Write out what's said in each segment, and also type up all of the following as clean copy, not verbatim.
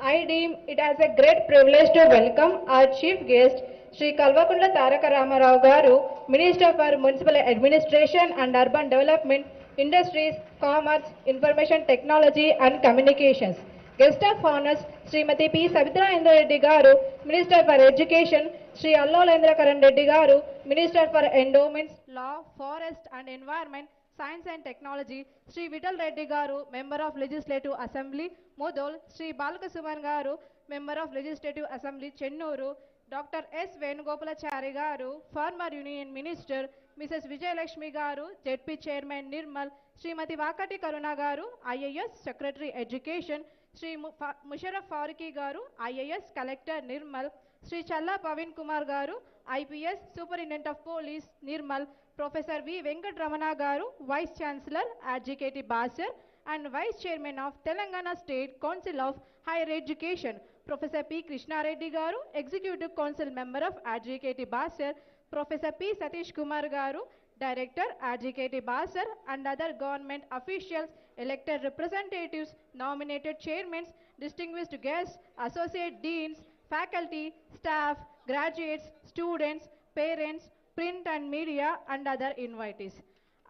I deem it as a great privilege to welcome our chief guest, Sri Kalvakunda Taraka Ramarao Garu, Minister for Municipal Administration and Urban Development, Industries, Commerce, Information Technology and Communications. Guest of honors, Srimati P. Savitra Indra Reddy Garu, Minister for Education, Sri Allolendra Karan Reddy Garu, Minister for Endowments, Law, Forest and Environment, Science and Technology, Sri Vital Reddy Garu, Member of Legislative Assembly, Mudol, Sri Balakasuman Garu, Member of Legislative Assembly, Chennuru, Dr. S. Venugopalachari Garu, former Union Minister, Mrs. Vijayalakshmi Garu, ZP Chairman Nirmal, Srimati Vakati Karuna Garu, IAS Secretary Education, Sri Musharraf Farooqi Garu, IAS Collector Nirmal, Sri Challa Pavin Kumar Garu, IPS Superintendent of Police Nirmal, Professor V. Venkatramana Garu, Vice Chancellor RGUKT Basar and Vice Chairman of Telangana State Council of Higher Education, Professor P. Krishna Reddy Garu, Executive Council Member of RGUKT Basar, Professor P. Satish Kumar Garu, Director RGUKT Basar and other government officials, elected representatives, nominated chairmen, distinguished guests, associate deans, faculty, staff, graduates, students, parents, print and media and other invitees.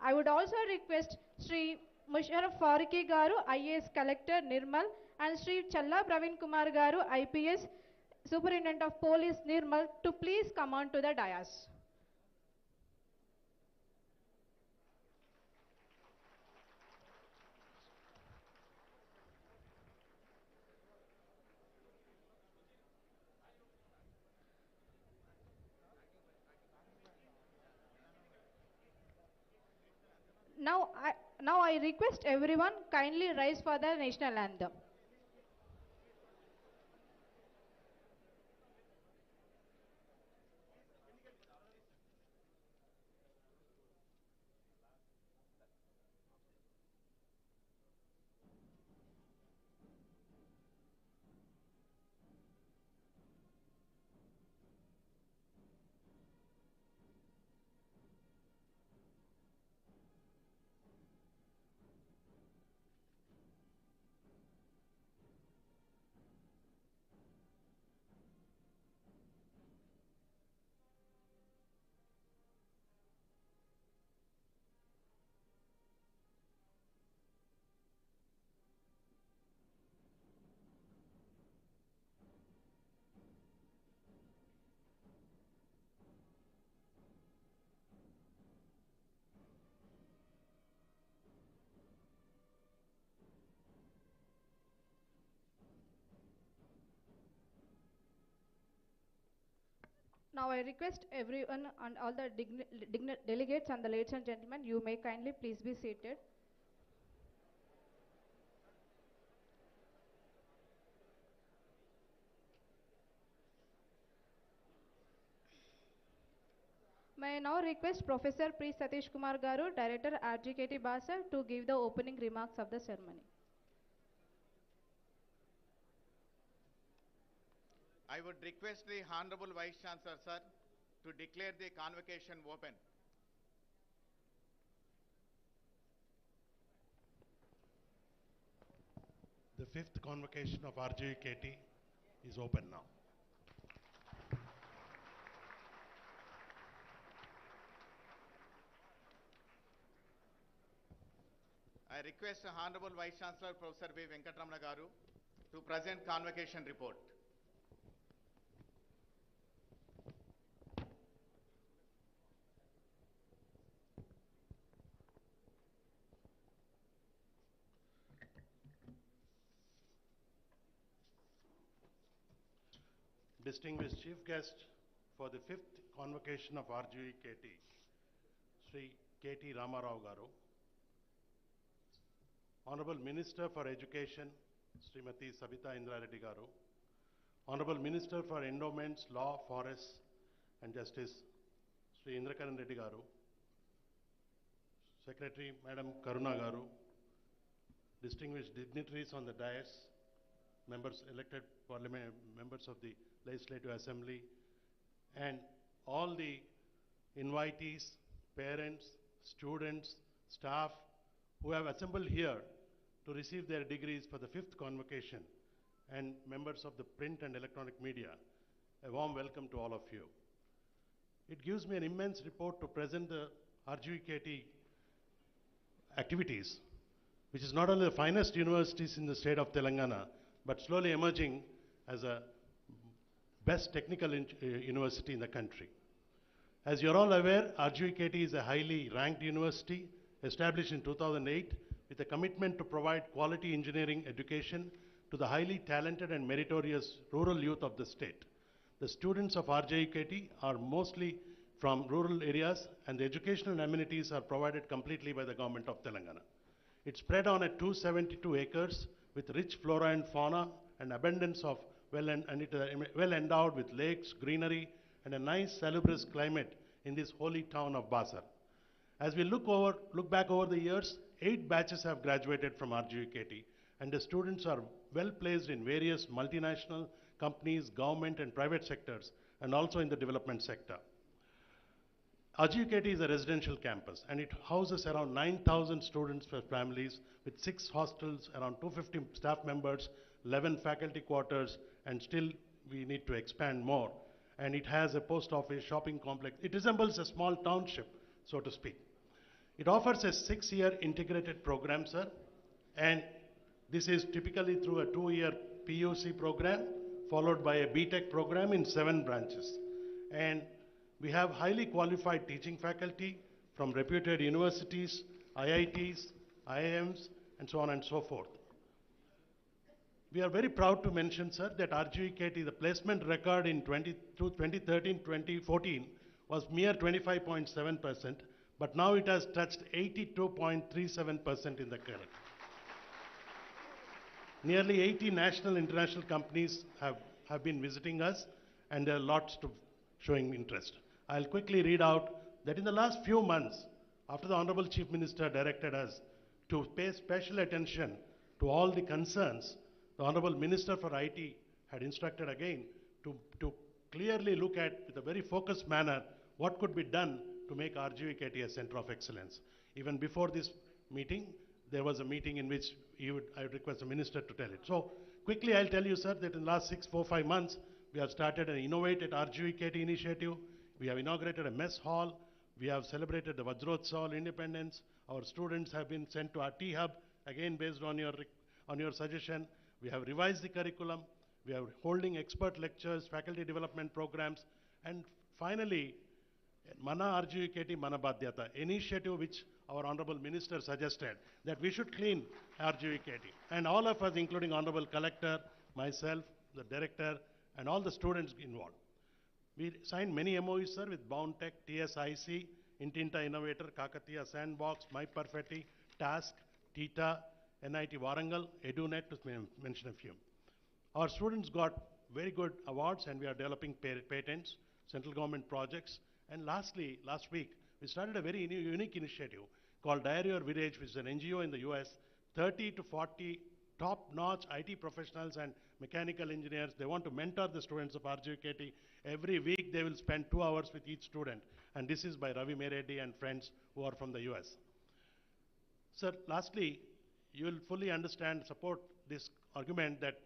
I would also request Sri Musharraf Farooqi Garu, IAS Collector Nirmal and Sri Challa Praveen Kumar Garu, IPS Superintendent of Police Nirmal to please come on to the dais. Now I request everyone kindly rise for the national anthem. Now I request everyone and all the delegates and the ladies and gentlemen, you may kindly please be seated. May I now request Professor P. Satish Kumar Garu, Director RGUKT Basar, to give the opening remarks of the ceremony. I would request the Honorable Vice Chancellor, sir, to declare the convocation open. The fifth convocation of RGUKT is open now. I request the Honorable Vice Chancellor, Professor V. Venkatramana Garu, to present convocation report. Distinguished Chief Guest for the fifth convocation of RGUKT, Sri KT Ramarao Garu, Honorable Minister for Education, Srimati Savita Indra Reddy Garu, Honorable Minister for Endowments, Law, Forests and Justice, Sri Indrakaran Reddy Garu, Secretary Madam Karuna Garu, distinguished dignitaries on the dais, members elected parliament, members of the Legislative Assembly, and all the invitees, parents, students, staff who have assembled here to receive their degrees for the fifth convocation and members of the print and electronic media, a warm welcome to all of you. It gives me an immense report to present the RGUKT activities, which is not only the finest universities in the state of Telangana, but slowly emerging as a best technical university in the country. As you're all aware, RGUKT is a highly ranked university established in 2008 with a commitment to provide quality engineering education to the highly talented and meritorious rural youth of the state. The students of RGUKT are mostly from rural areas, and the educational amenities are provided completely by the government of Telangana. It's spread on 272 acres with rich flora and fauna and abundance of well endowed with lakes, greenery, and a nice salubrious climate in this holy town of Basar. As we look back over the years, 8 batches have graduated from RGUKT, and the students are well placed in various multinational companies, government and private sectors, and also in the development sector. RGUKT is a residential campus, and it houses around 9,000 students for families with 6 hostels, around 250 staff members, 11 faculty quarters, and still we need to expand more. And it has a post office, shopping complex. It resembles a small township, so to speak. It offers a 6-year integrated program, sir, and this is typically through a 2-year PUC program, followed by a BTech program in 7 branches. And we have highly qualified teaching faculty from reputed universities, IITs, IIMs, and so on and so forth. We are very proud to mention, sir, that RGUKT, the placement record in 2013-2014 was mere 25.7%, but now it has touched 82.37% in the current. Nearly 80 national and international companies have been visiting us, and there are lots to showing interest. I'll quickly read out that in the last few months, after the Honorable Chief Minister directed us to pay special attention to all the concerns, the Honorable Minister for IT had instructed again to clearly look at, with a very focused manner, what could be done to make RGUKT a center of excellence. Even before this meeting, there was a meeting in which I would request the Minister to tell it. So quickly I'll tell you, sir, that in the last 4-5 months, we have started an Innovate at RGUKT initiative. We have inaugurated a mess hall. We have celebrated the Vajrotsal Independence. Our students have been sent to our T-Hub, again based on your suggestion. We have revised the curriculum. We are holding expert lectures, faculty development programs, and finally, Mana RGUKT Mana Badhyata initiative, which our Honorable Minister suggested that we should clean RGUKT. And all of us, including Honorable Collector, myself, the Director, and all the students involved. We signed many MOUs, sir, with BoundTech, TSIC, Intinta Innovator, Kakatiya Sandbox, MyPerfetti, Task, TITA, NIT Warangal, EduNet, to mention a few. Our students got very good awards, and we are developing patents, central government projects. And lastly, last week, we started a very unique initiative called Diary Your Village, which is an NGO in the US, 30 to 40 top-notch IT professionals and mechanical engineers. They want to mentor the students of RGUKT. Every week, they will spend 2 hours with each student. And this is by Ravi Mereddy and friends who are from the US. Sir, lastly, you will fully understand, support this argument that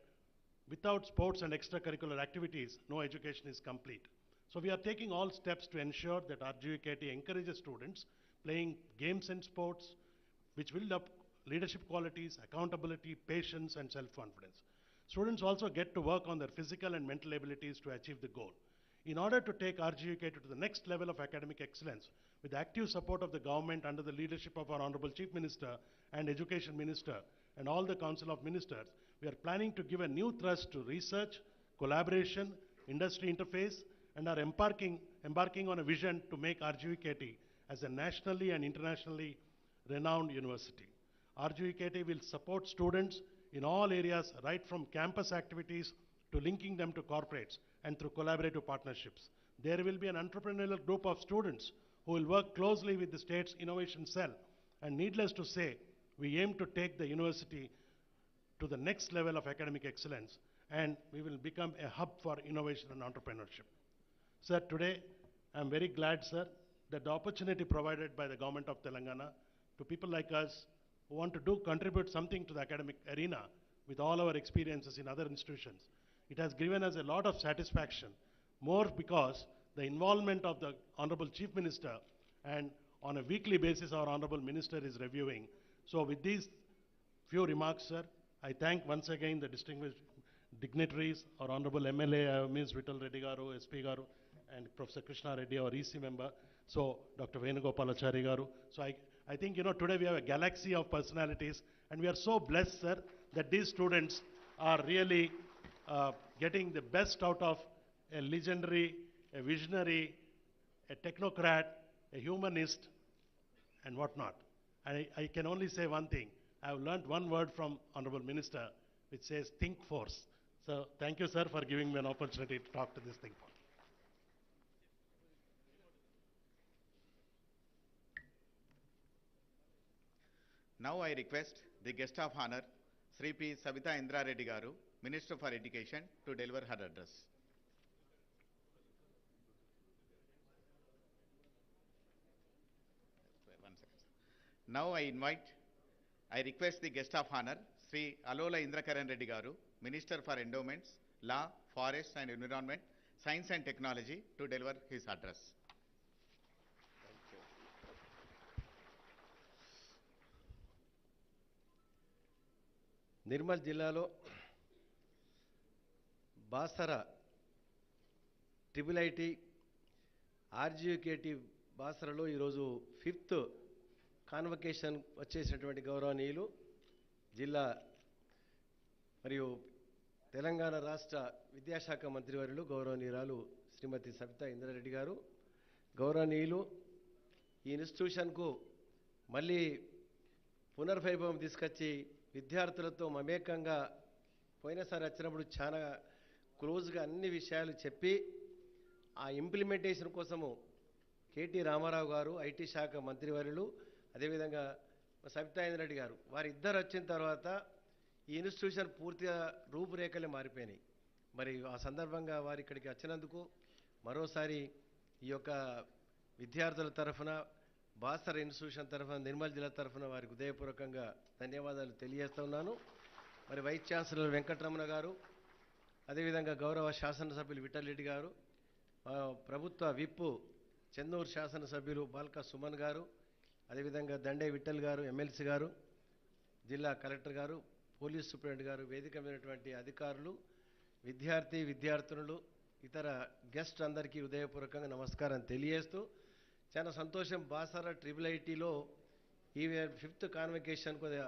without sports and extracurricular activities, no education is complete. So we are taking all steps to ensure that RGUKT encourages students playing games and sports, which build up leadership qualities, accountability, patience, and self-confidence. Students also get to work on their physical and mental abilities to achieve the goal. In order to take RGUKT to the next level of academic excellence, with active support of the government under the leadership of our Honorable Chief Minister and Education Minister and all the Council of Ministers, we are planning to give a new thrust to research, collaboration, industry interface, and are embarking on a vision to make RGUKT as a nationally and internationally renowned university. RGUKT will support students in all areas, right from campus activities to linking them to corporates and through collaborative partnerships. There will be an entrepreneurial group of students who will work closely with the state's innovation cell. And needless to say, we aim to take the university to the next level of academic excellence, and we will become a hub for innovation and entrepreneurship. Sir, today, I'm very glad, sir, that the opportunity provided by the government of Telangana to people like us who want to contribute something to the academic arena, with all our experiences in other institutions. It has given us a lot of satisfaction, more because the involvement of the Honorable Chief Minister, and on a weekly basis our Honorable Minister is reviewing. So with these few remarks, sir, I thank once again the distinguished dignitaries, our Honorable MLA, Ms. Vittal Reddy Garu, SP Garu, and Professor Krishna Reddy, our EC member, so Dr. Venugopalachari Garu. So I think, today we have a galaxy of personalities, and we are so blessed, sir, that these students are really getting the best out of a legendary, a visionary, a technocrat, a humanist, and whatnot. And I can only say one thing. I have learnt one word from Honorable Minister, which says think force. So thank you, sir, for giving me an opportunity to talk to this think force. Now I request the guest of honor, Sri P. Savitha Indra Reddy Garu, Minister for Education, to deliver her address. Now I request the guest of honor, Sri Alola Indrakaran Reddy Garu, Minister for Endowments, Law, Forests and Environment, Science and Technology, to deliver his address. Nirmal జిల్లాలో Basara IIIT RGUKT బాసరలో ఈరోజు 5th convocation వచ్చేసినటువంటి గౌరవనీయులు జిల్లా మరియు తెలంగాణ రాష్ట్ర విద్యాశాఖ మంత్రివర్యులు గౌరవనీయురాలు శ్రీమతి సబితా ఇంద్రారెడ్డి గారు, గౌరవనీయులు ఈ ఇన్స్టిట్యూషన్కు మళ్ళీ పునర్వైభవం తీసుకొచ్చి విద్యార్థులతో మమేకంగా పోయినసారి వచ్చినప్పుడు చాలా క్లోజ్గా అన్ని విషయాలు చెప్పి ఆ ఇంప్లిమెంటేషన్ కోసము కేటీ రామారావు గారు ఐటీ శాఖ మంత్రివర్యులు, అదేవిధంగా సబితా ఇంద్రారెడ్డి గారు, వారిద్దరు వచ్చిన తర్వాత ఈ ఇన్స్టిట్యూషన్ పూర్తిగా రూపురేఖలే మారిపోయినాయి. మరి ఆ సందర్భంగా వారు ఇక్కడికి వచ్చినందుకు మరోసారి ఈ యొక్క విద్యార్థుల తరఫున, బాసర్ ఇన్స్టిట్యూషన్ తరఫున, నిర్మల్ జిల్లా తరఫున వారికి హృదయపూర్వకంగా ధన్యవాదాలు తెలియజేస్తున్నాను. మరి వైస్ ఛాన్సలర్ వెంకటరమణ గారు, అదేవిధంగా గౌరవ శాసనసభ్యులు విఠల్ రెడ్డి గారు, ప్రభుత్వ విప్ చెన్నూరు శాసనసభ్యులు బాల్క సుమన్ గారు, అదేవిధంగా దండే విఠల్ గారు, ఎమ్మెల్సీ గారు, జిల్లా కలెక్టర్ గారు, పోలీస్ సూపరింటెండెంట్ గారు, వేదిక మీదటువంటి అధికారులు, విద్యార్థినులు, ఇతర గెస్ట్ అందరికీ హృదయపూర్వకంగా నమస్కారం తెలియజేస్తూ, చాలా సంతోషం. బాసర IIITలో ఈ 5th కాన్వకేషన్ కొద్దిగా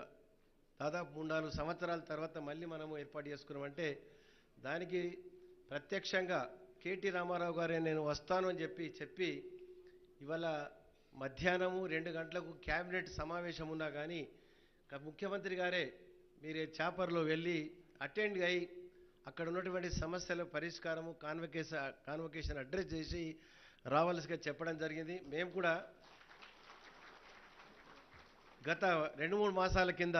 దాదాపు 3-4 సంవత్సరాల తర్వాత మళ్ళీ మనము ఏర్పాటు చేసుకున్నామంటే దానికి ప్రత్యక్షంగా కేటీ రామారావు గారే నేను వస్తాను అని చెప్పి ఇవాళ మధ్యాహ్నము 2 గంటలకు క్యాబినెట్ సమావేశం ఉన్నా కానీ ముఖ్యమంత్రి గారే మీరే చాపర్లో వెళ్ళి అటెండ్ అయ్యి అక్కడ ఉన్నటువంటి సమస్యల పరిష్కారము కాన్వకేషన్ అడ్రస్ చేసి రావాల్సిగా చెప్పడం జరిగింది. మేము కూడా గత 2-3 మాసాల కింద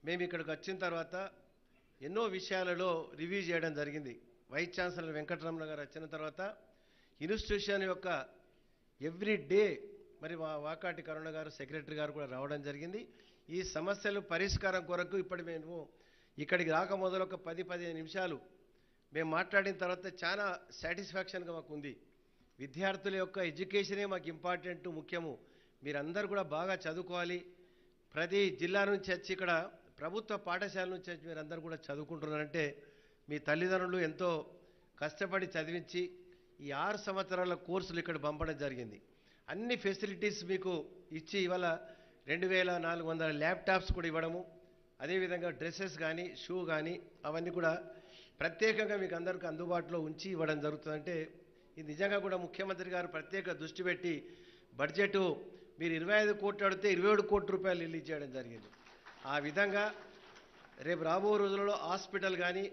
మేము ఇక్కడికి వచ్చిన తర్వాత ఎన్నో విషయాలలో రివ్యూ చేయడం జరిగింది. వైస్ ఛాన్సలర్ వెంకటరమణ గారు వచ్చిన తర్వాత ఇన్స్టిట్యూషన్ యొక్క ఎవ్రీ డే మరి వాకాటి కరుణ గారు సెక్రటరీ గారు కూడా రావడం జరిగింది. ఈ సమస్యలు పరిష్కారం కొరకు మేము ఇక్కడికి రాక మొదలు ఒక 10-15 నిమిషాలు మేము మాట్లాడిన తర్వాత చాలా సాటిస్ఫాక్షన్గా మాకు ఉంది. విద్యార్థుల యొక్క ఎడ్యుకేషనే మాకు ఇంపార్టెంట్, ముఖ్యము. మీరందరూ కూడా బాగా చదువుకోవాలి. ప్రతి జిల్లా నుంచి వచ్చి ఇక్కడ ప్రభుత్వ పాఠశాల నుంచి వచ్చి మీరందరూ కూడా చదువుకుంటున్నారంటే మీ తల్లిదండ్రులు ఎంతో కష్టపడి చదివించి ఈ 6 సంవత్సరాల కోర్సులు ఇక్కడ పంపడం జరిగింది. అన్ని ఫెసిలిటీస్ మీకు ఇచ్చి ఇవాళ 2400 ల్యాప్టాప్స్ కూడా ఇవ్వడము, అదేవిధంగా డ్రెస్సెస్ కానీ షూ కానీ అవన్నీ కూడా ప్రత్యేకంగా మీకు అందరికీ అందుబాటులో ఉంచి ఇవ్వడం జరుగుతుందంటే ఇది నిజంగా కూడా ముఖ్యమంత్రి గారు ప్రత్యేక దృష్టి పెట్టి బడ్జెట్ మీరు 25 కోట్లు అడిగితే 27 కోట్ల రూపాయలు రిలీజ్ చేయడం జరిగింది. ఆ విధంగా రేపు రాబో రోజులలో హాస్పిటల్ కానీ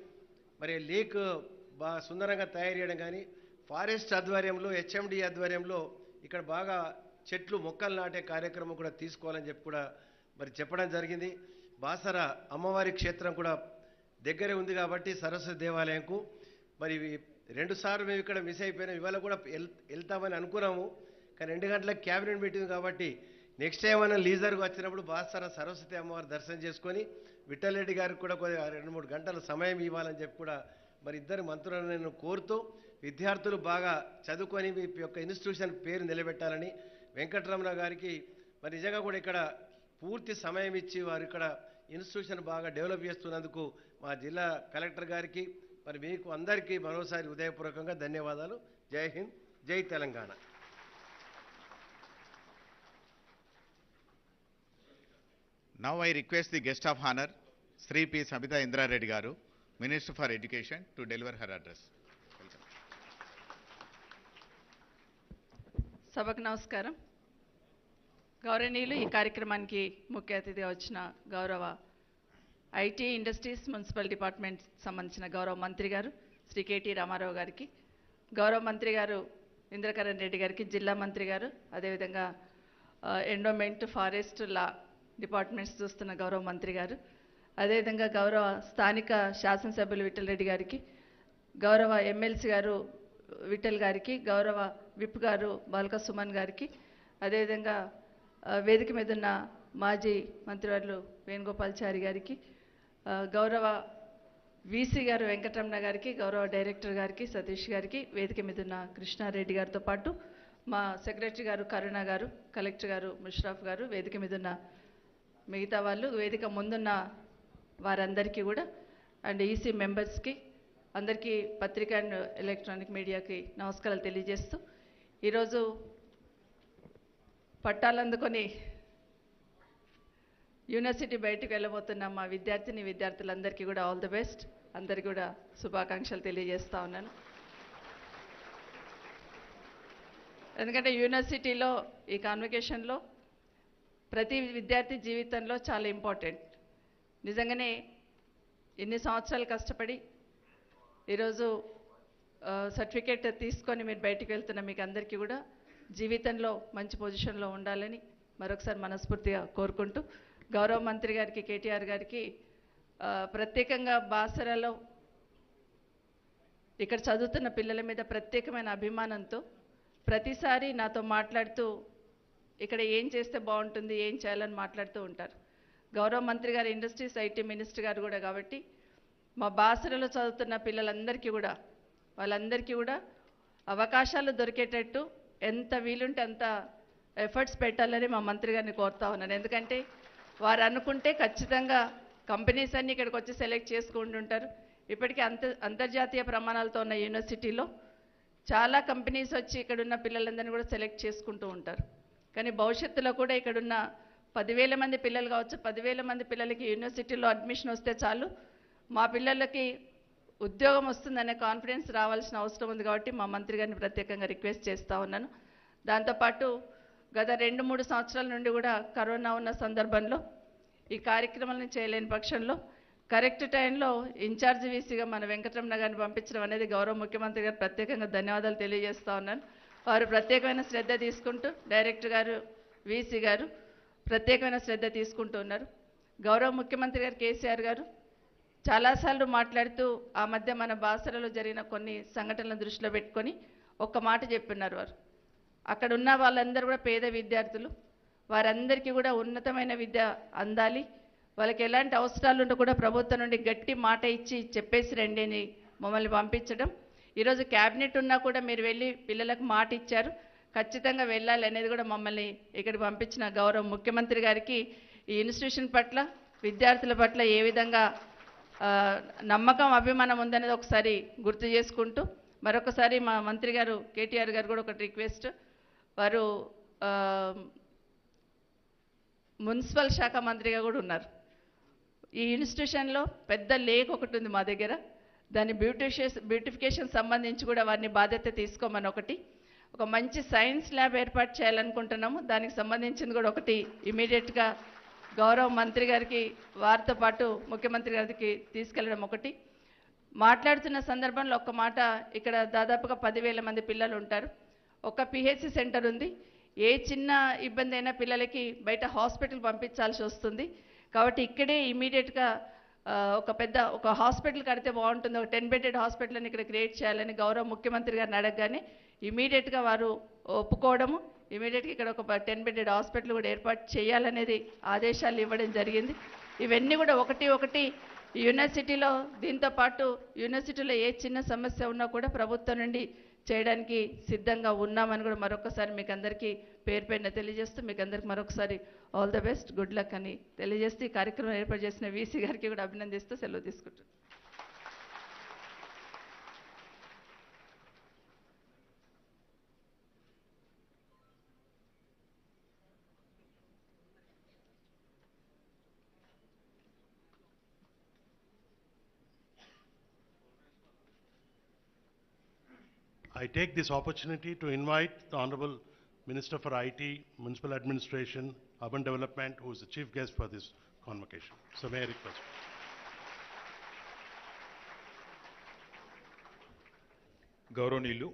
మరి లేక్ బాగా సుందరంగా తయారు చేయడం కానీ ఫారెస్ట్ ఆధ్వర్యంలో HMD ఆధ్వర్యంలో ఇక్కడ బాగా చెట్లు మొక్కలు నాటే కార్యక్రమం కూడా తీసుకోవాలని చెప్పి కూడా మరి చెప్పడం జరిగింది. బాసర అమ్మవారి క్షేత్రం కూడా దగ్గరే ఉంది కాబట్టి సరస్వతి దేవాలయంకు మరి 2 సార్లు మేము ఇక్కడ మిస్ అయిపోయినాం. ఇవాళ కూడా వెళ్తామని అనుకున్నాము, కానీ 2 గంటలకు క్యాబినెట్ మీటింగ్ కాబట్టి నెక్స్ట్ టైం మనం లీజర్గా వచ్చినప్పుడు బాసర సరస్వతి అమ్మవారి దర్శనం చేసుకొని విఠలరెడ్డి గారికి కూడా 2-3 గంటల సమయం ఇవ్వాలని చెప్పి కూడా మరి ఇద్దరు మంత్రులను నేను కోరుతూ విద్యార్థులు బాగా చదువుకొని మీ యొక్క ఇన్స్టిట్యూషన్ పేరు నిలబెట్టాలని వెంకటరమణ గారికి మరి నిజంగా కూడా ఇక్కడ పూర్తి సమయం ఇచ్చి వారు ఇక్కడ ఇన్స్టిట్యూషన్ బాగా డెవలప్ చేస్తున్నందుకు మా జిల్లా కలెక్టర్ గారికి మరి మీకు అందరికీ మరోసారి హృదయపూర్వకంగా ధన్యవాదాలు. జై హింద్, జై Telangana. Now I request the guest of honor, Sri P. Sabita Indra Reddy Garu, Minister for Education, to deliver her address. Welcome. సభకు నమస్కారం. గౌరవనీయులు, ఈ కార్యక్రమానికి ముఖ్య అతిథిగా వచ్చిన గౌరవ ఐటీ ఇండస్ట్రీస్ మున్సిపల్ డిపార్ట్మెంట్ సంబంధించిన గౌరవ మంత్రి గారు శ్రీ కేటీ రామారావు గారికి, గౌరవ మంత్రి గారు ఇంద్రకరణ్ రెడ్డి గారికి, జిల్లా మంత్రి గారు, అదేవిధంగా ఎండోమెంట్, ఫారెస్ట్, లా డిపార్ట్మెంట్స్ చూస్తున్న గౌరవ మంత్రి గారు, అదేవిధంగా గౌరవ స్థానిక శాసనసభ్యులు విఠల్ రెడ్డి గారికి, గౌరవ ఎమ్మెల్సీ గారు విఠల్ గారికి, గౌరవ విప్ గారు బాల్క సుమన్ గారికి, అదేవిధంగా వేదిక మీద ఉన్న మాజీ మంత్రివర్యులు వేణుగోపాల్చారి గారికి, గౌరవ వీసీ గారు వెంకటరమణ గారికి, గౌరవ డైరెక్టర్ గారికి సతీష్ గారికి, వేదిక మీద ఉన్న కృష్ణారెడ్డి గారితో పాటు మా సెక్రటరీ గారు కరుణ గారు, కలెక్టర్ గారు ముష్రాఫ్ గారు, వేదిక మీద ఉన్న మిగతా వాళ్ళు, వేదిక ముందున్న వారందరికీ కూడా అండ్ ఈసీ మెంబర్స్కి అందరికీ పత్రికా అండ్ ఎలక్ట్రానిక్ మీడియాకి నమస్కారాలు తెలియజేస్తూ ఈరోజు పట్టాలందుకొని యూనివర్సిటీ బయటకు వెళ్ళబోతున్న మా విద్యార్థులందరికీ కూడా ఆల్ ది బెస్ట్, అందరికీ కూడా శుభాకాంక్షలు తెలియజేస్తూ ఉన్నాను. ఎందుకంటే యూనివర్సిటీలో ఈ కాన్వకేషన్లో ప్రతి విద్యార్థి జీవితంలో చాలా ఇంపార్టెంట్. నిజంగానే ఎన్ని సంవత్సరాలు కష్టపడి ఈరోజు సర్టిఫికేట్ తీసుకొని మీరు బయటికి వెళ్తున్న మీకు అందరికీ కూడా జీవితంలో మంచి పొజిషన్లో ఉండాలని మరొకసారి మనస్ఫూర్తిగా కోరుకుంటూ, గౌరవ మంత్రి గారికి కేటీఆర్ గారికి ప్రత్యేకంగా బాసరలో ఇక్కడ చదువుతున్న పిల్లల మీద ప్రత్యేకమైన అభిమానంతో ప్రతిసారి నాతో మాట్లాడుతూ ఇక్కడ ఏం చేస్తే బాగుంటుంది, ఏం చేయాలని మాట్లాడుతూ ఉంటారు. గౌరవ మంత్రి గారు ఇండస్ట్రీస్ ఐటీ మినిస్టర్ గారు కూడా కాబట్టి మా బాసరలో చదువుతున్న పిల్లలందరికీ కూడా వాళ్ళందరికీ కూడా అవకాశాలు దొరికేటట్టు ఎంత వీలుంటే అంత ఎఫర్ట్స్ పెట్టాలని మా మంత్రి గారిని కోరుతా ఉన్నాను. ఎందుకంటే వారు అనుకుంటే ఖచ్చితంగా కంపెనీస్ అన్నీ ఇక్కడికి వచ్చి సెలెక్ట్ చేసుకుంటుంటారు. ఇప్పటికీ అంతర్జాతీయ ప్రమాణాలతో ఉన్న యూనివర్సిటీలో చాలా కంపెనీస్ వచ్చి ఇక్కడున్న పిల్లలందరినీ కూడా సెలెక్ట్ చేసుకుంటూ ఉంటారు. కానీ భవిష్యత్తులో కూడా ఇక్కడున్న 10,000 మంది పిల్లలు కావచ్చు, 10,000 మంది పిల్లలకి యూనివర్సిటీలో అడ్మిషన్ వస్తే చాలు మా పిల్లలకి ఉద్యోగం వస్తుందనే కాన్ఫిడెన్స్ రావాల్సిన అవసరం ఉంది. కాబట్టి మా మంత్రి గారిని ప్రత్యేకంగా రిక్వెస్ట్ చేస్తూ ఉన్నాను. దాంతోపాటు గత 2-3 సంవత్సరాల నుండి కూడా కరోనా ఉన్న సందర్భంలో ఈ కార్యక్రమాలను చేయలేని పక్షంలో కరెక్ట్ టైంలో ఇన్ఛార్జ్ వీసీగా మన వెంకటరమణ గారిని పంపించడం అనేది గౌరవ ముఖ్యమంత్రి గారు ప్రత్యేకంగా ధన్యవాదాలు తెలియజేస్తూ ఉన్నాను. వారు ప్రత్యేకమైన శ్రద్ధ తీసుకుంటూ, డైరెక్టర్ గారు వీసీ గారు ప్రత్యేకమైన శ్రద్ధ తీసుకుంటూ ఉన్నారు. గౌరవ ముఖ్యమంత్రి గారు కేసీఆర్ గారు చాలాసార్లు మాట్లాడుతూ ఆ మధ్య మన బాసరలో జరిగిన కొన్ని సంఘటనలను దృష్టిలో పెట్టుకొని ఒక్క మాట చెప్పున్నారు. వారు అక్కడ ఉన్న వాళ్ళందరూ కూడా పేద విద్యార్థులు, వారందరికీ కూడా ఉన్నతమైన విద్య అందాలి, వాళ్ళకి ఎలాంటి అవసరాలు ఉంటే కూడా ప్రభుత్వం నుండి గట్టి మాట ఇచ్చి చెప్పేసి రండి అని మమ్మల్ని పంపించడం. ఈరోజు క్యాబినెట్ ఉన్నా కూడా మీరు వెళ్ళి పిల్లలకు మాట ఇచ్చారు, ఖచ్చితంగా వెళ్ళాలి అనేది కూడా మమ్మల్ని ఇక్కడికి పంపించిన గౌరవ ముఖ్యమంత్రి గారికి ఈ ఇన్స్టిట్యూషన్ పట్ల విద్యార్థుల పట్ల ఏ విధంగా నమ్మకం అభిమానం ఉందనేది ఒకసారి గుర్తు చేసుకుంటూ మరొకసారి మా మంత్రి గారు కేటీఆర్ గారు కూడా ఒక రిక్వెస్ట్, వారు మున్సిపల్ శాఖ మంత్రిగా కూడా ఉన్నారు. ఈ ఇన్స్టిట్యూషన్లో పెద్ద లేక్ ఒకటి ఉంది మా దగ్గర, దాని బ్యూటిఫికేషన్ సంబంధించి కూడా వారిని బాధ్యత తీసుకోమని ఒక మంచి సైన్స్ ల్యాబ్ ఏర్పాటు చేయాలనుకుంటున్నాము. దానికి సంబంధించింది కూడా ఒకటి ఇమీడియట్గా గౌరవ మంత్రి గారికి వారితో పాటు ముఖ్యమంత్రి గారికి తీసుకెళ్ళడం ఒకటి. మాట్లాడుతున్న సందర్భంలో ఒక్క మాట, ఇక్కడ దాదాపుగా 10,000 మంది పిల్లలు ఉంటారు, ఒక పిహెచ్సి సెంటర్ ఉంది. ఏ చిన్న ఇబ్బంది అయినా పిల్లలకి బయట హాస్పిటల్ పంపించాల్సి వస్తుంది. కాబట్టి ఇక్కడే ఇమీడియట్గా ఒక హాస్పిటల్ కడితే బాగుంటుంది, ఒక 10 బెడెడ్ హాస్పిటల్ అని ఇక్కడ క్రియేట్ చేయాలని గౌరవ ముఖ్యమంత్రి గారిని అడగగానే ఇమీడియట్గా వారు ఒప్పుకోవడము, ఇమీడియట్గా ఇక్కడ ఒక 10 బెడెడ్ హాస్పిటల్ కూడా ఏర్పాటు చేయాలనేది ఆదేశాలు ఇవ్వడం జరిగింది. ఇవన్నీ కూడా ఒకటి ఒకటి యూనివర్సిటీలో, దీంతో పాటు యూనివర్సిటీలో ఏ చిన్న సమస్య ఉన్నా కూడా ప్రభుత్వం నుండి చేయడానికి సిద్ధంగా ఉన్నామని కూడా మరొకసారి మీకు అందరికీ పేరు పేరున తెలియజేస్తూ, మీకు అందరికి మరొకసారి all the best, good luck అని తెలియజేస్తూ ఈ కార్యక్రమం ఏర్పాటు చేసిన వీసీ గారికి కూడా అభినందిస్తూ సెలవు తీసుకుంటున్నాను. I take this opportunity to invite the Honorable Minister for IT, Municipal Administration, Urban Development, who is the chief guest for this convocation. So may I request. గౌరవనీయులు,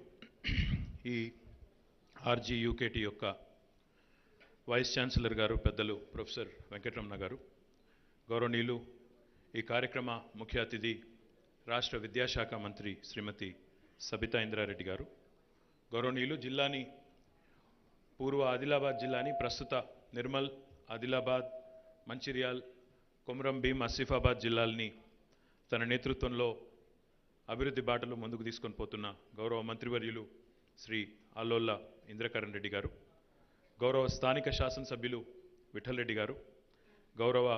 ఈ RGUKT యొక్క వైస్ ఛాన్సలర్ గారు పెద్దలు ప్రొఫెసర్ వెంకటరమణ గారు, గౌరవనీయులు, ఈ కార్యక్రమ ముఖ్య అతిథి రాష్ట్ర విద్యాశాఖ మంత్రి శ్రీమతి సబితా ఇంద్రారెడ్డి గారు, గౌరవనీయులు, జిల్లాని పూర్వ ఆదిలాబాద్ జిల్లాని ప్రస్తుత నిర్మల్, ఆదిలాబాద్, మంచిర్యాల్, కొమరం భీం, ఆసిఫాబాద్ జిల్లాల్ని తన నేతృత్వంలో అభివృద్ధి బాటలో ముందుకు తీసుకొని పోతున్న గౌరవ మంత్రివర్యులు శ్రీ అల్లోల ఇంద్రకరణ్ రెడ్డి గారు, గౌరవ స్థానిక శాసనసభ్యులు విఠల్ రెడ్డి గారు, గౌరవ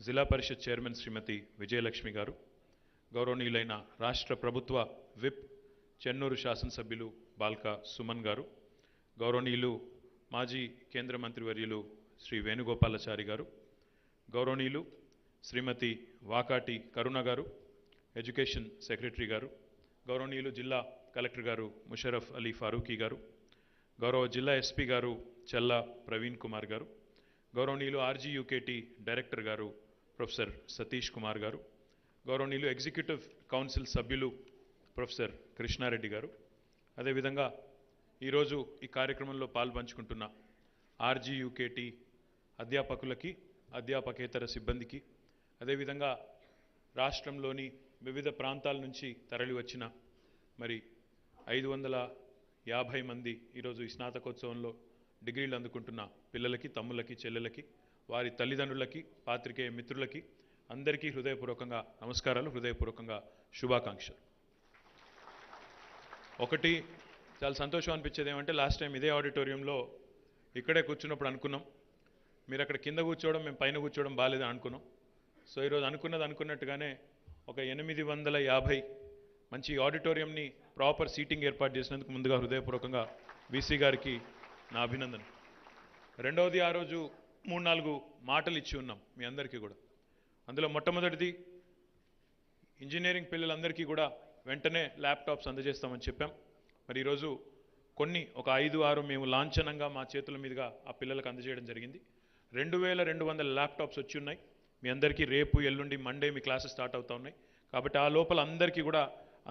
జిల్లా పరిషత్ చైర్మన్ శ్రీమతి విజయలక్ష్మి గారు, గౌరవనీయులైన రాష్ట్ర ప్రభుత్వ విప్ చెన్నూరు శాసనసభ్యులు బాల్క సుమన్ గారు, గౌరవనీయులు మాజీ కేంద్ర మంత్రివర్యులు శ్రీ వేణుగోపాలాచారి గారు, గౌరవనీయులు శ్రీమతి వాకాటి కరుణ గారు, ఎడ్యుకేషన్ సెక్రటరీ గారు, గౌరవనీయులు జిల్లా కలెక్టర్ గారు ముషరఫ్ అలీ ఫారూఖీ గారు, గౌరవ జిల్లా ఎస్పీ గారు చల్లా ప్రవీణ్ కుమార్ గారు, గౌరవనీయులు RGUKT డైరెక్టర్ గారు ప్రొఫెసర్ సతీష్ కుమార్ గారు, గౌరవనీయులు ఎగ్జిక్యూటివ్ కౌన్సిల్ సభ్యులు ప్రొఫెసర్ కృష్ణారెడ్డి గారు, అదేవిధంగా ఈరోజు ఈ కార్యక్రమంలో పాల్పంచుకుంటున్న RGUKT అధ్యాపకులకి, అధ్యాపకేతర సిబ్బందికి, అదేవిధంగా రాష్ట్రంలోని వివిధ ప్రాంతాల నుంచి తరలి వచ్చిన మరి 550 మంది ఈరోజు ఈ స్నాతకోత్సవంలో డిగ్రీలు అందుకుంటున్న పిల్లలకి, తమ్ములకి, చెల్లెలకి, వారి తల్లిదండ్రులకి, పాత్రికేయ మిత్రులకి అందరికీ హృదయపూర్వకంగా నమస్కారాలు, హృదయపూర్వకంగా శుభాకాంక్షలు. ఒకటి చాలా సంతోషం అనిపించేది ఏమంటే, లాస్ట్ టైం ఇదే ఆడిటోరియంలో ఇక్కడే కూర్చున్నప్పుడు అనుకున్నాం, మీరు అక్కడ కింద కూర్చోవడం, మేము పైన కూర్చోవడం బాగాలేదని అనుకున్నాం. సో ఈరోజు అనుకున్నట్టుగానే ఒక 850 మంచి ఆడిటోరియంని ప్రాపర్ సీటింగ్ ఏర్పాటు చేసినందుకు ముందుగా హృదయపూర్వకంగా వీసీ గారికి నా అభినందన. రెండవది, ఆ రోజు 3-4 మాటలు ఇచ్చి ఉన్నాం మీ అందరికీ కూడా. అందులో మొట్టమొదటిది, ఇంజనీరింగ్ పిల్లలందరికీ కూడా వెంటనే ల్యాప్టాప్స్ అందజేస్తామని చెప్పాం. మరి ఈరోజు ఒక 5-6 మేము లాంఛనంగా మా చేతుల మీదుగా ఆ పిల్లలకు అందజేయడం జరిగింది. 2200 ల్యాప్టాప్స్ వచ్చి ఉన్నాయి. మీ అందరికీ రేపు, ఎల్లుండి, మండే మీ క్లాసెస్ స్టార్ట్ అవుతా ఉన్నాయి. కాబట్టి ఆ లోపల అందరికీ కూడా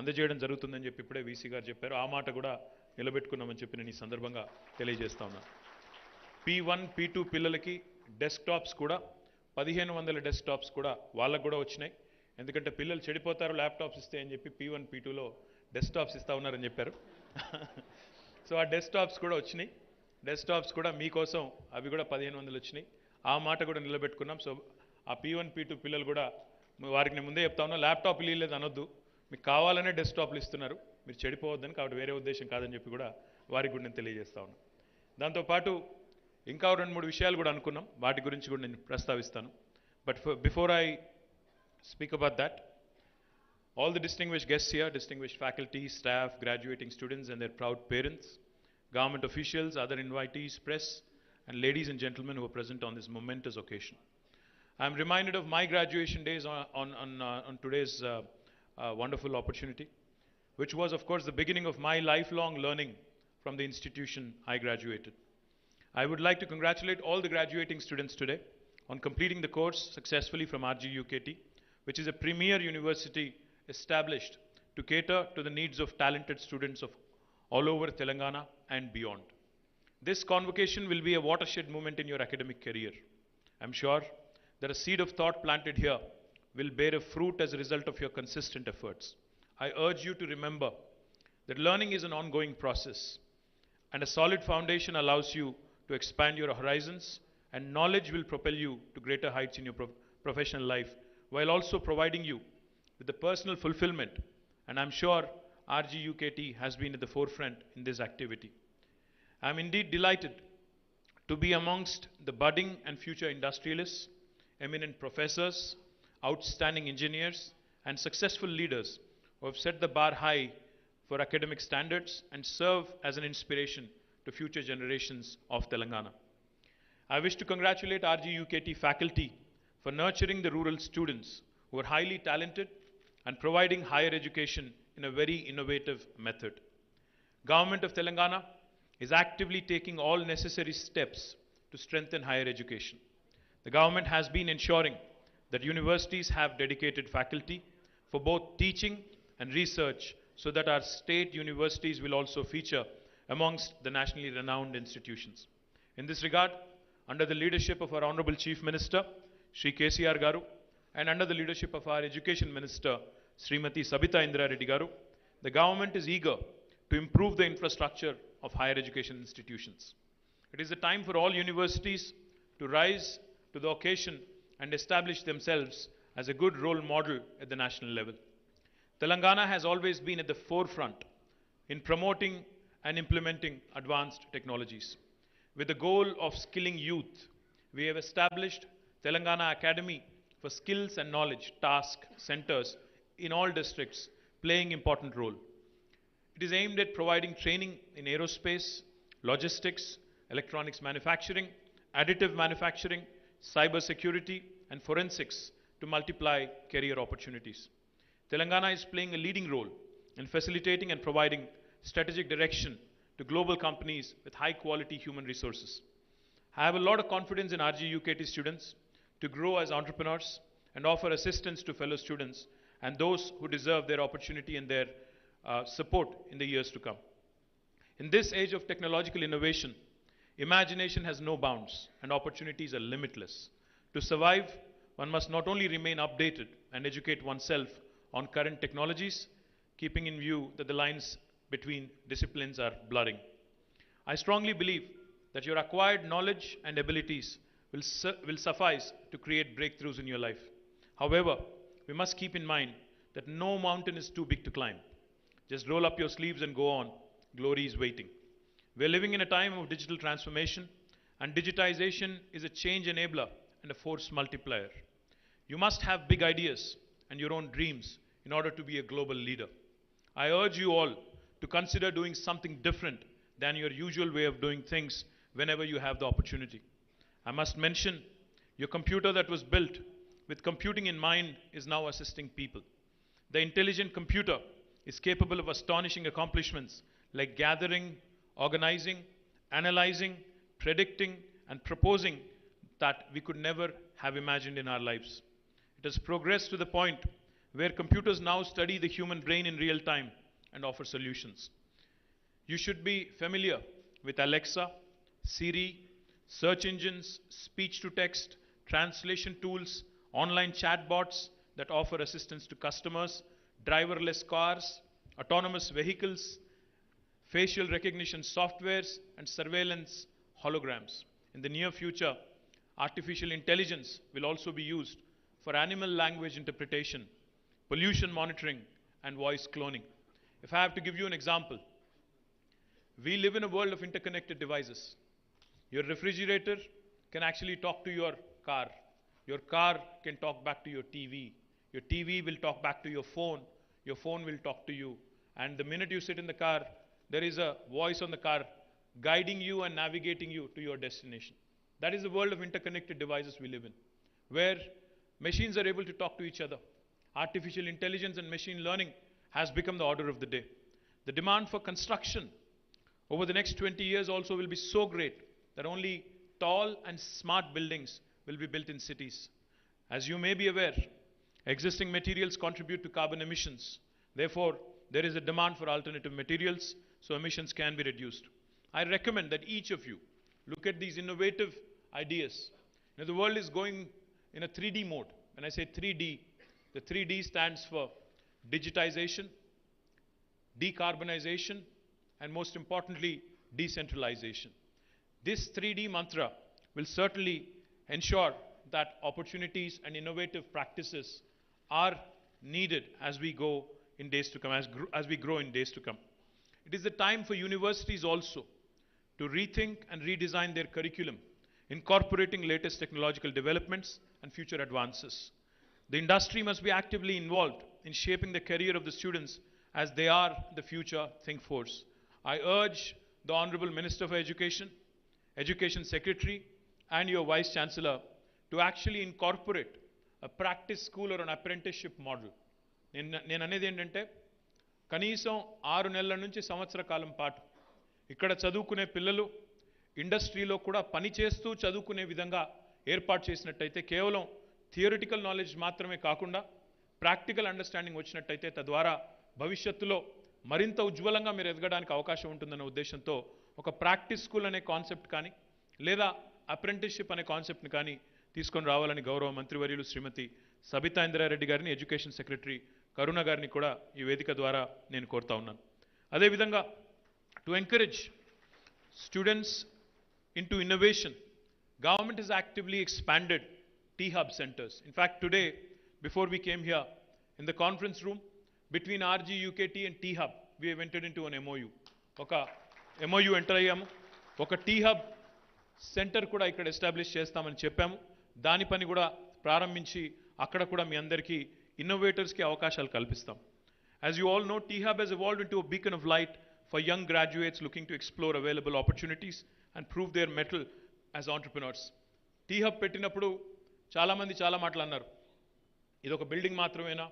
అందజేయడం జరుగుతుందని చెప్పి ఇప్పుడే వీసీ గారు చెప్పారు. ఆ మాట కూడా నిలబెట్టుకున్నామని చెప్పి నేను ఈ సందర్భంగా తెలియజేస్తా ఉన్నాను. P1, P2 పిల్లలకి డెస్క్టాప్స్ కూడా 1500 డెస్క్టాప్స్ కూడా వాళ్ళకు కూడా వచ్చినాయి. ఎందుకంటే పిల్లలు చెడిపోతారు ల్యాప్టాప్స్ ఇస్తే అని చెప్పి P1, P2లో డెస్క్టాప్స్ ఇస్తా ఉన్నారని చెప్పారు. సో ఆ డెస్క్టాప్స్ కూడా వచ్చినాయి. డెస్క్టాప్స్ కూడా మీకోసం అవి కూడా 1500 వచ్చినాయి. ఆ మాట కూడా నిలబెట్టుకున్నాం. సో ఆ P1, P2 పిల్లలు కూడా వారికి నేను ముందే చెప్తా ఉన్నా, ల్యాప్టాప్ ఇవ్వలేదు అనొద్దు, మీకు కావాలనే డెస్క్టాప్లు ఇస్తున్నారు, మీరు చెడిపోవద్దని, కాబట్టి వేరే ఉద్దేశం కాదని చెప్పి కూడా వారికి కూడా నేను తెలియజేస్తా ఉన్నాను. దాంతోపాటు ఇంకా 2-3 విషయాలు కూడా అనుకున్నాం, వాటి గురించి కూడా నేను ప్రస్తావిస్తాను. But before I speak about that, all the distinguished guests here, distinguished faculty, staff, graduating students and their proud parents, government officials, other invitees, press, and ladies and gentlemen who are present on this momentous occasion. I am reminded of my graduation days on today's wonderful opportunity, which was, of course, the beginning of my lifelong learning from the institution I graduated. I would like to congratulate all the graduating students today on completing the course successfully from RGUKT, which is a premier university established to cater to the needs of talented students of all over Telangana and beyond. This convocation will be a watershed moment in your academic career. I'm sure that a seed of thought planted here will bear a fruit as a result of your consistent efforts. I urge you to remember that learning is an ongoing process, and a solid foundation allows you to expand your horizons, and knowledge will propel you to greater heights in your professional life, while also providing you with the personal fulfillment. And I'm sure RGUKT has been at the forefront in this activity. I'm indeed delighted to be amongst the budding and future industrialists, eminent professors, outstanding engineers, and successful leaders who have set the bar high for academic standards and serve as an inspiration to future generations of Telangana. I wish to congratulate RGUKT faculty for nurturing the rural students who are highly talented and providing higher education in a very innovative method. Government of Telangana is actively taking all necessary steps to strengthen higher education. The government has been ensuring that universities have dedicated faculty for both teaching and research, so that our state universities will also feature amongst the nationally renowned institutions. In this regard, under the leadership of our Honorable Chief Minister, Shri KTR Garu, and under the leadership of our Education Minister, Srimati Sabita Indra Reddy Garu, the government is eager to improve the infrastructure of higher education institutions. It is the time for all universities to rise to the occasion and establish themselves as a good role model at the national level. Telangana has always been at the forefront in promoting and implementing advanced technologies. With the goal of skilling youth, we have established Telangana Academy for Skills and Knowledge task centers in all districts, playing important role. It is aimed at providing training in aerospace, logistics, electronics manufacturing, additive manufacturing, cyber security, and forensics to multiply career opportunities. Telangana is playing a leading role in facilitating and providing strategic direction to global companies with high-quality human resources. I have a lot of confidence in RGUKT students to grow as entrepreneurs and offer assistance to fellow students and those who deserve their opportunity and their support in the years to come. In this age of technological innovation, imagination has no bounds and opportunities are limitless. To survive, one must not only remain updated and educate oneself on current technologies, keeping in view that the lines between disciplines are blurring. I strongly believe that your acquired knowledge and abilities will suffice to create breakthroughs in your life. However, we must keep in mind that no mountain is too big to climb. Just roll up your sleeves and go on. Glory is waiting. We are living in a time of digital transformation, and digitization is a change enabler and a force multiplier. You must have big ideas and your own dreams in order to be a global leader. I urge you all to consider doing something different than your usual way of doing things whenever you have the opportunity. I must mention, your computer that was built with computing in mind is now assisting people. The intelligent computer is capable of astonishing accomplishments like gathering, organizing, analyzing, predicting, and proposing that we could never have imagined in our lives. It has progressed to the point where computers now study the human brain in real time and offer solutions. You should be familiar with Alexa, Siri, search engines, speech-to-text, translation tools, online chatbots that offer assistance to customers, driverless cars, autonomous vehicles, facial recognition softwares, and surveillance holograms. In the near future, artificial intelligence will also be used for animal language interpretation, pollution monitoring, and voice cloning. If I have to give you an example, we live in a world of interconnected devices. Your refrigerator can actually talk to your car. Your car can talk back to your TV. Your TV will talk back to your phone. Your phone will talk to you. And the minute you sit in the car, there is a voice on the car guiding you and navigating you to your destination. That is the world of interconnected devices we live in, where machines are able to talk to each other. Artificial intelligence and machine learning has become the order of the day. The demand for construction over the next 20 years also will be so great that only tall and smart buildings will be built in cities. As you may be aware, existing materials contribute to carbon emissions. Therefore, there is a demand for alternative materials so emissions can be reduced. I recommend that each of you look at these innovative ideas. Now, the world is going in a 3D mode. When I say 3D, the 3D stands for digitization, decarbonization, and most importantly, decentralization. This 3D mantra will certainly ensure that opportunities and innovative practices are needed as we go in days to come, as we grow in days to come. It is the time for universities also to rethink and redesign their curriculum, incorporating latest technological developments and future advances. The industry must be actively involved in shaping the career of the students as they are the future think force. I urge the Honorable Minister for Education, Education Secretary, and your Vice Chancellor to actually incorporate a practice school or an apprenticeship model. నేను అనేది ఏంటంటే కనీసం 6 నెలల నుంచి సంవత్సర కాలం పాటు ఇక్కడ చదువుకునే పిల్లలు ఇండస్ట్రీలో కూడా పని చేస్తూ చదువుకునే విధంగా ఏర్పాటు చేసినట్టయితే కేవలం థియరిటికల్ నాలెడ్జ్ మాత్రమే కాకుండా ప్రాక్టికల్ అండర్స్టాండింగ్ వచ్చినట్టయితే తద్వారా భవిష్యత్తులో మరింత ఉజ్వలంగా మీరు ఎదగడానికి అవకాశం ఉంటుందన్న ఉద్దేశంతో ఒక ప్రాక్టీస్ స్కూల్ అనే కాన్సెప్ట్ కానీ లేదా అప్రెంటిస్షిప్ అనే కాన్సెప్ట్ని కానీ తీసుకొని రావాలని గౌరవ మంత్రివర్యులు శ్రీమతి సబితా ఇంద్రారెడ్డి గారిని, ఎడ్యుకేషన్ సెక్రటరీ కరుణ గారిని కూడా ఈ వేదిక ద్వారా నేను కోరుతా ఉన్నాను. అదేవిధంగా to encourage students into innovation, government has actively expanded T-Hub centers. In fact, today, before we came here, in the conference room, between RGUKT and T-Hub, we have entered into an MOU. Oka MOU enter ayyamu. Oka T-Hub center kuda ikkada establish chestamani cheppamu. Dani pani kuda ప్రారంభించి అక్కడ కూడా మీ అందరికీ ఇన్నోవేటర్స్కి అవకాశాలు కల్పిస్తాం. As you all know, T-Hub has evolved into a beacon of light for young graduates looking to explore available opportunities and prove their mettle as entrepreneurs. T-Hub పెట్టినప్పుడు చాలామంది చాలా మాటలు అన్నారు. ఇది ఒక బిల్డింగ్ మాత్రమేనా,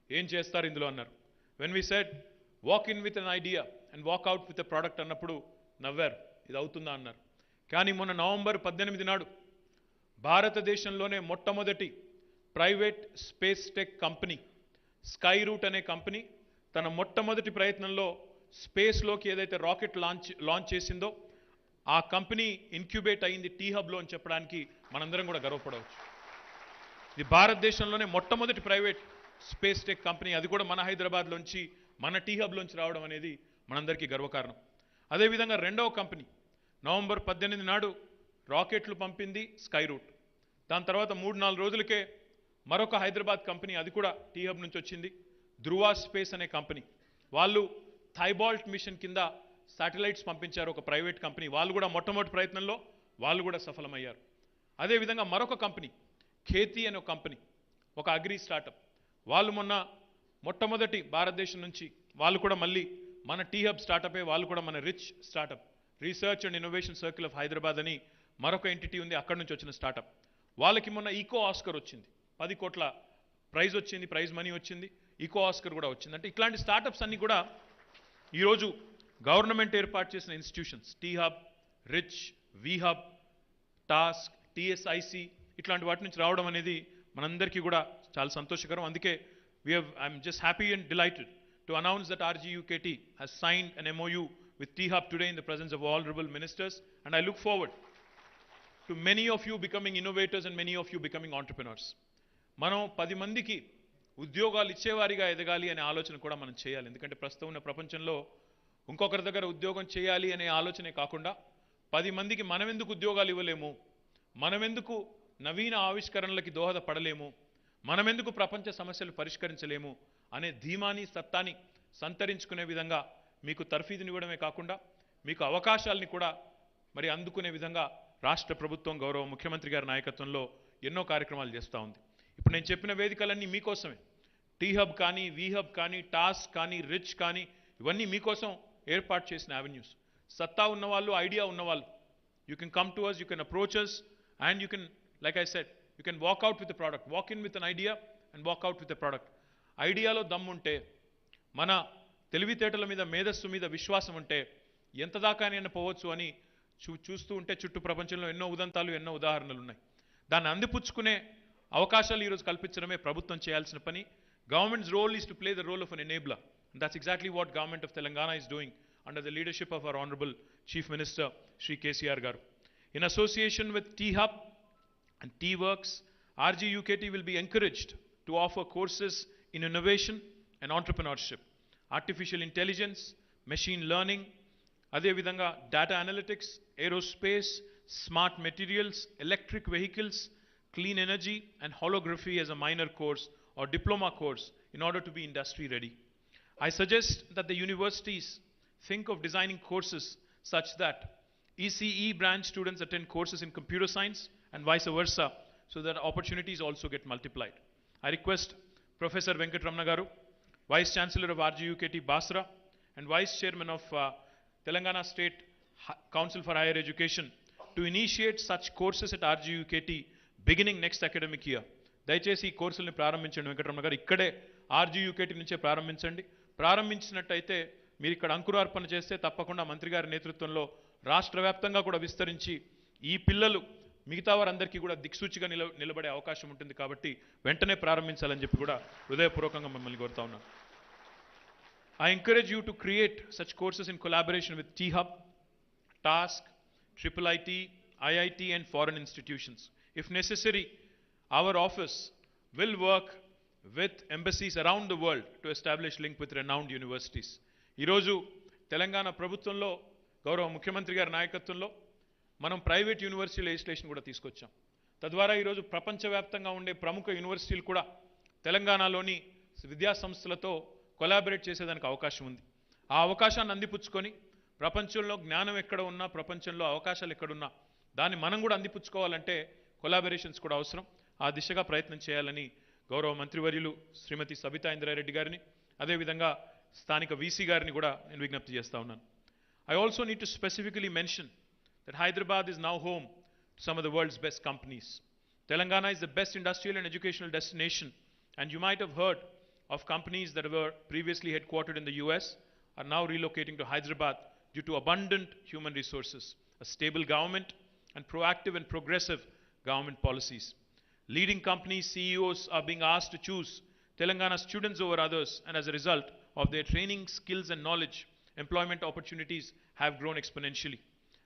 ఏం చేస్తారు ఇందులో అన్నారు. When we said walk in with an idea and walk out with a product అన్నప్పుడు నవ్వారు, ఇది అవుతుందా అన్నారు. కానీ మొన్న నవంబర్ 18 నాడు భారతదేశంలోనే మొట్టమొదటి private space tech company Skyroot అనే కంపెనీ తన మొట్టమొదటి ప్రయత్నంలో స్పేస్లోకి ఏదైతే రాకెట్ లాంచ్ చేసిందో ఆ కంపెనీ ఇన్క్యుబేట్ అయింది T-Hubలో అని చెప్పడానికి మనందరం కూడా గర్వపడవచ్చు. ఇది భారతదేశంలోనే మొట్టమొదటి ప్రైవేట్ స్పేస్ టెక్ కంపెనీ, అది కూడా మన హైదరాబాద్లోంచి మన T-Hubలోంచి రావడం అనేది మనందరికీ గర్వకారణం. అదేవిధంగా రెండవ కంపెనీ నవంబర్ 18 నాడు రాకెట్లు పంపింది స్కై రూట్. దాని తర్వాత 3-4 రోజులకే మరొక హైదరాబాద్ కంపెనీ, అది కూడా T-Hub నుంచి వచ్చింది, ధృవ స్పేస్ అనే కంపెనీ. వాళ్ళు థైబాల్ట్ మిషన్ కింద శాటిలైట్స్ పంపించారు, ఒక ప్రైవేట్ కంపెనీ. వాళ్ళు కూడా మొట్టమొదటి ప్రయత్నంలో వాళ్ళు కూడా సఫలమయ్యారు. అదేవిధంగా మరొక కంపెనీ ఖేతీ అనే ఒక కంపెనీ, ఒక అగ్రి స్టార్టప్. వాళ్ళు మొన్న మొట్టమొదటి భారతదేశం నుంచి వాళ్ళు కూడా మళ్ళీ మన T-Hub స్టార్టపే, వాళ్ళు కూడా మన rich startup research and innovation circle of Hyderabad అని మరొక ఎంటిటీ ఉంది, అక్కడి నుంచి వచ్చిన స్టార్టప్. వాళ్ళకి మొన్న ఈకో ఆస్కర్ వచ్చింది, 10 కోట్ల ప్రైజ్ వచ్చింది, ప్రైజ్ మనీ వచ్చింది, ఈకో ఆస్కర్ కూడా వచ్చింది. అంటే ఇట్లాంటి స్టార్టప్స్ అన్నీ కూడా ఈరోజు గవర్నమెంట్ ఏర్పాటు చేసిన institutions T-Hub, rich, V-Hub, task, TSIC ఇట్లాంటి వాటి నుంచి రావడం అనేది మనందరికీ కూడా చాలా సంతోషకరం. అందుకే I'm just happy and delighted to announce that RGUKT has signed an MOU with T-Hub today in the presence of all honorable ministers, and I look forward to many of you becoming innovators and many of you becoming entrepreneurs. మనం 10 మందికి ఉద్యోగాలు ఇచ్చేవారిగా ఎదగాలి అనే ఆలోచన కూడా మనం చేయాలి. ఎందుకంటే ప్రస్తుతం ఉన్న ప్రపంచంలో ఇంకొకరి దగ్గర ఉద్యోగం చేయాలి అనే ఆలోచనే కాకుండా 10 మందికి మనమెందుకు ఉద్యోగాలు ఇవ్వలేము, మనమెందుకు నవీన ఆవిష్కరణలకి దోహదపడలేము, మనమెందుకు ప్రపంచ సమస్యలు పరిష్కరించలేము అనే ధీమాని సత్తాని సంతరించుకునే విధంగా మీకు తర్ఫీదునివ్వడమే కాకుండా మీకు అవకాశాలని కూడా మరి అందుకునే విధంగా రాష్ట్ర ప్రభుత్వం గౌరవ ముఖ్యమంత్రి గారి నాయకత్వంలో ఎన్నో కార్యక్రమాలు చేస్తూ ఉంది. ఇప్పుడు నేను చెప్పిన వేదికలన్నీ మీకోసమే. T-Hub కానీ, V-Hub కానీ, టాస్క్ కానీ, రిచ్ కానీ, ఇవన్నీ మీకోసం ఏర్పాటు చేసిన అవెన్యూస్. సత్తా ఉన్నవాళ్ళు, ఐడియా ఉన్నవాళ్ళు, you can come to us, you can approach us, and you can, like I said, you can walk out with a product. Walk in with an idea and walk out with a product. ఐడియాలో దమ్ముంటే, మన తెలివితేటల మీద, మేధస్సు మీద విశ్వాసం ఉంటే ఎంత దాకానైనా పోవచ్చు అని చూస్తూ ఉంటే చుట్టూ ప్రపంచంలో ఎన్నో ఉదంతాలు, ఎన్నో ఉదాహరణలు ఉన్నాయి. దాన్ని అందిపుచ్చుకునే అవకాశాలు ఈరోజు కల్పించడమే ప్రభుత్వం చేయాల్సిన పని. Government's role is to play the role of an enabler. And that's exactly what Government of Telangana is doing under the leadership of our Honorable Chief Minister, Shri KTR Garu. In association with T-Hub and T-Works, RGUKT will be encouraged to offer courses in innovation and entrepreneurship. Artificial intelligence, machine learning, అదేవిధంగా data analytics, aerospace, smart materials, electric vehicles, clean energy and holography as a minor course or diploma course in order to be industry ready. I suggest that the universities think of designing courses such that ECE branch students attend courses in computer science and vice versa, so that opportunities also get multiplied. I request Professor Venkatramana, Vice Chancellor of RGUKT Basra and Vice Chairman of Telangana State Council for Higher Education to initiate such courses at RGUKT beginning next academic year. దయచేసి ఈ కోర్సుల్ని ప్రారంభించండి వెంకటరమణ గారు. ఇక్కడే RGUKT నుంచే ప్రారంభించండి. ప్రారంభించినట్టయితే మీరు ఇక్కడ అంకురార్పణ చేస్తే తప్పకుండా మంత్రి గారి నేతృత్వంలో రాష్ట్ర వ్యాప్తంగా కూడా విస్తరించి ఈ పిల్లలు మిగతా వారందరికీ కూడా దిక్సూచిగా నిలబడే అవకాశం ఉంటుంది. కాబట్టి వెంటనే ప్రారంభించాలని చెప్పి కూడా హృదయపూర్వకంగా మిమ్మల్ని కోరుతా ఉన్నాను. I encourage you to create such courses in collaboration with T-Hub, TASK, IIIT, IIT and foreign institutions. If necessary, our office will work with embassies around the world to establish link with renowned universities. ఈరోజు తెలంగాణ ప్రభుత్వంలో గౌరవ ముఖ్యమంత్రి గారి నాయకత్వంలో మనం private university legislation కూడా తీసుకొచ్చాం. తద్వారా ఈరోజు ప్రపంచవ్యాప్తంగా ఉండే ప్రముఖ యూనివర్సిటీలు కూడా తెలంగాణలోని విద్యా సంస్థలతో కొలాబరేట్ చేసేదానికి అవకాశం ఉంది. ఆ అవకాశాన్ని అందిపుచ్చుకొని ప్రపంచంలో జ్ఞానం ఎక్కడ ఉన్నా, ప్రపంచంలో అవకాశాలు ఎక్కడున్నా దాన్ని మనం కూడా అందిపుచ్చుకోవాలంటే కొలాబరేషన్స్ కూడా అవసరం. ఆ దిశగా ప్రయత్నం చేయాలని గౌరవ మంత్రివర్యులు శ్రీమతి సబితా ఇంద్రారెడ్డి గారిని, అదేవిధంగా స్థానిక వీసీ గారిని కూడా నేను విజ్ఞప్తి చేస్తా ఉన్నాను. I also need to specifically mention that Hyderabad is now home to some of the world's best companies. Telangana is the best industrial and educational destination, and you might have heard of companies that were previously headquartered in the US are now relocating to Hyderabad due to abundant human resources, a stable government, and proactive and progressive government policies. Leading companies' CEOs are being asked to choose Telangana students over others, and as a result of their training, skills and knowledge, employment opportunities have grown exponentially.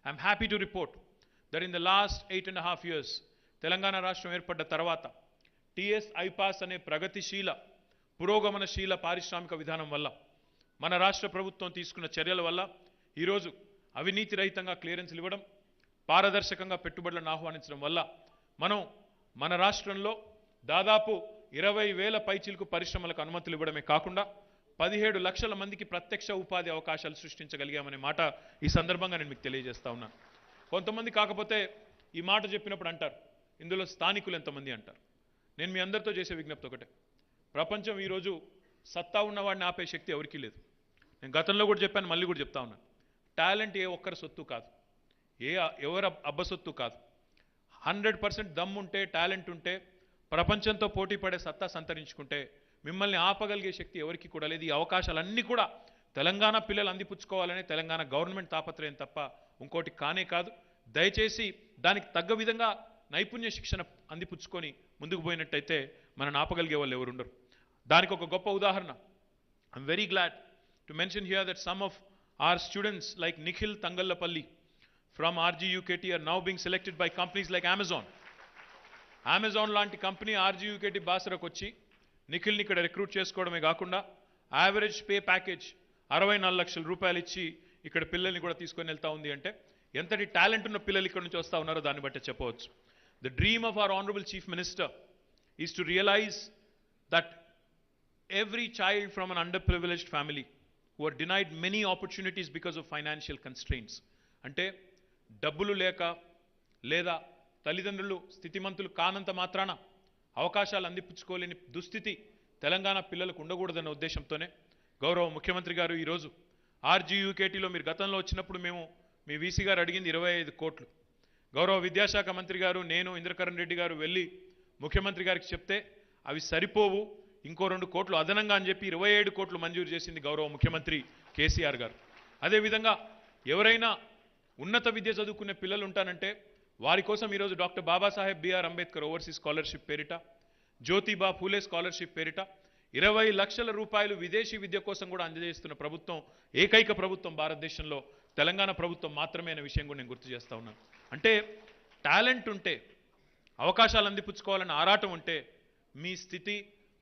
I am happy to report that in the last 8.5 years, Telangana Rashtra ఏర్పడ్డ తర్వాత TS IPAS అనే ప్రగతిశీల పురోగమనశీల పారిశ్రామిక విధానం వల్ల మన రాష్ట్ర ప్రభుత్వం తీసుకున్న చర్యల వల్ల ఈరోజు అవినీతి రహితంగా క్లియరెన్స్లు ఇవ్వడం, పారదర్శకంగా పెట్టుబడులను ఆహ్వానించడం వల్ల మనం మన రాష్ట్రంలో దాదాపు 20,000 పైచిలకు పరిశ్రమలకు అనుమతులు ఇవ్వడమే కాకుండా 17 లక్షల మందికి ప్రత్యక్ష ఉపాధి అవకాశాలు సృష్టించగలిగామనే మాట ఈ సందర్భంగా నేను మీకు తెలియజేస్తా ఉన్నాను. కొంతమంది కాకపోతే ఈ మాట చెప్పినప్పుడు అంటారు, ఇందులో స్థానికులు ఎంతమంది అంటారు. నేను మీ అందరితో చేసే విజ్ఞప్తి ఒకటే, ప్రపంచం ఈరోజు సత్తా ఉన్నవాడిని ఆపే శక్తి ఎవరికీ లేదు. నేను గతంలో కూడా చెప్పాను, మళ్ళీ కూడా చెప్తా ఉన్నాను. టాలెంట్ ఏ ఒక్కరి సొత్తు కాదు, ఎవరు అబ్బసొత్తు కాదు. 100% దమ్ ఉంటే, టాలెంట్ ఉంటే, ప్రపంచంతో పోటీ పడే సత్తా సంతరించుకుంటే మిమ్మల్ని ఆపగలిగే శక్తి ఎవరికి కూడా లేదు. ఈ అవకాశాలన్నీ కూడా తెలంగాణ పిల్లలు అందిపుచ్చుకోవాలనే తెలంగాణ గవర్నమెంట్ తాపత్రయం తప్ప ఇంకోటి కానే కాదు. దయచేసి దానికి తగ్గ విధంగా నైపుణ్య శిక్షణ అందిపుచ్చుకొని ముందుకు పోయినట్టయితే మనల్ని ఆపగలిగే వాళ్ళు ఎవరు ఉండరు. దానికి ఒక గొప్ప ఉదాహరణ, I'm very glad to mention here that some of our students like Nikhil Tangallapalli from RGUKT are now being selected by companies like Amazon. Amazon లాంటి కంపెనీ RGUKT బాసరకు వచ్చి నిఖిల్ని ఇక్కడ రిక్రూట్ చేసుకోవడమే కాకుండా యావరేజ్ పే ప్యాకేజ్ 64 లక్షల రూపాయలు ఇచ్చి ఇక్కడ పిల్లల్ని కూడా తీసుకొని వెళ్తా ఉంది అంటే ఎంతటి టాలెంట్ ఉన్న పిల్లలు ఇక్కడ నుంచి వస్తూ ఉన్నారో దాన్ని బట్టి చెప్పవచ్చు. The dream of our honourable chief minister is to realise that every child from an underprivileged family who are denied many opportunities because of financial constraints. అంటే డబ్బులు లేక లేదా తల్లిదండ్రులు స్థితిమంతులు కానంత మాత్రాన అవకాశాలు అందిపుచ్చుకోలేని దుస్థితి తెలంగాణ పిల్లలకు ఉండకూడదన్న ఉద్దేశంతోనే గౌరవ ముఖ్యమంత్రి గారు ఈరోజు RGUKTలో మీరు గతంలో వచ్చినప్పుడు మేము మీ వీసీ గారు అడిగింది 25 కోట్లు. గౌరవ విద్యాశాఖ మంత్రి గారు, నేను, ఇంద్రకరణ్ రెడ్డి గారు వెళ్ళి ముఖ్యమంత్రి గారికి చెప్తే అవి సరిపోవు, ఇంకో 2 కోట్లు అదనంగా అని చెప్పి 27 కోట్లు మంజూరు చేసింది గౌరవ ముఖ్యమంత్రి కేసీఆర్ గారు. అదేవిధంగా ఎవరైనా ఉన్నత విద్య చదువుకునే పిల్లలు ఉంటానంటే వారి కోసం ఈరోజు doctor Babasaheb B R Ambedkar overseas scholarship పేరిట, జ్యోతిబా ఫూలే స్కాలర్షిప్ పేరిట 20 లక్షల రూపాయలు విదేశీ విద్య కోసం కూడా అందజేస్తున్న ప్రభుత్వం, ఏకైక ప్రభుత్వం భారతదేశంలో తెలంగాణ ప్రభుత్వం మాత్రమే అనే విషయం కూడా నేను గుర్తు చేస్తా ఉన్నాను. అంటే టాలెంట్ ఉంటే, అవకాశాలు అందిపుచ్చుకోవాలన్న ఆరాటం ఉంటే మీ స్థితి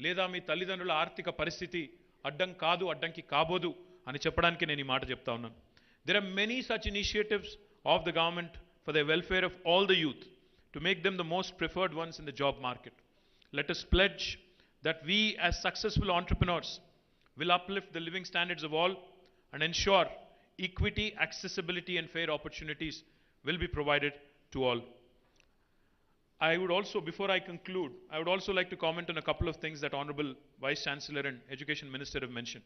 లేదా మీ తల్లిదండ్రుల ఆర్థిక పరిస్థితి అడ్డం కాదు, అడ్డంకి కాబోదు అని చెప్పడానికి నేను ఈ మాట చెప్తా ఉన్నాను. There are many such initiatives of the government for the welfare of all the youth to make them the most preferred ones in the job market. Let us pledge that we as successful entrepreneurs will uplift the living standards of all and ensure equity, accessibility and fair opportunities will be provided to all. I would also, before I conclude, I would also like to comment on a couple of things that Honorable Vice Chancellor and Education Minister have mentioned.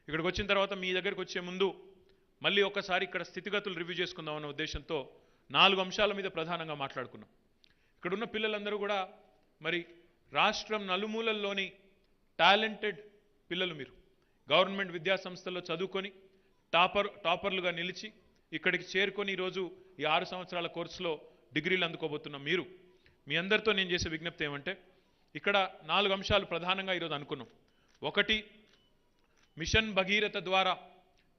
ఇక్కడికి వచ్చిన తర్వాత మీ దగ్గరికి వచ్చే ముందు మళ్ళీ ఒకసారి ఇక్కడ స్థితిగతులు రివ్యూ చేసుకుందాం అనే ఉద్దేశంతో 4 అంశాల మీద ప్రధానంగా మాట్లాడుకున్నాం. ఇక్కడ ఉన్న పిల్లలందరూ కూడా మరి రాష్ట్రం నలుమూలల్లోని టాలెంటెడ్ పిల్లలు. మీరు గవర్నమెంట్ విద్యా సంస్థల్లో చదువుకొని టాపర్లుగా నిలిచి ఇక్కడికి చేరుకొని ఈరోజు ఈ 6 సంవత్సరాల కోర్సులో డిగ్రీలు అందుకోబోతున్నాం. మీరు మీ అందరితో నేను చేసే విజ్ఞప్తి ఏమంటే, ఇక్కడ 4 అంశాలు ప్రధానంగా ఈరోజు అనుకున్నాం. ఒకటి, మిషన్ భగీరథ ద్వారా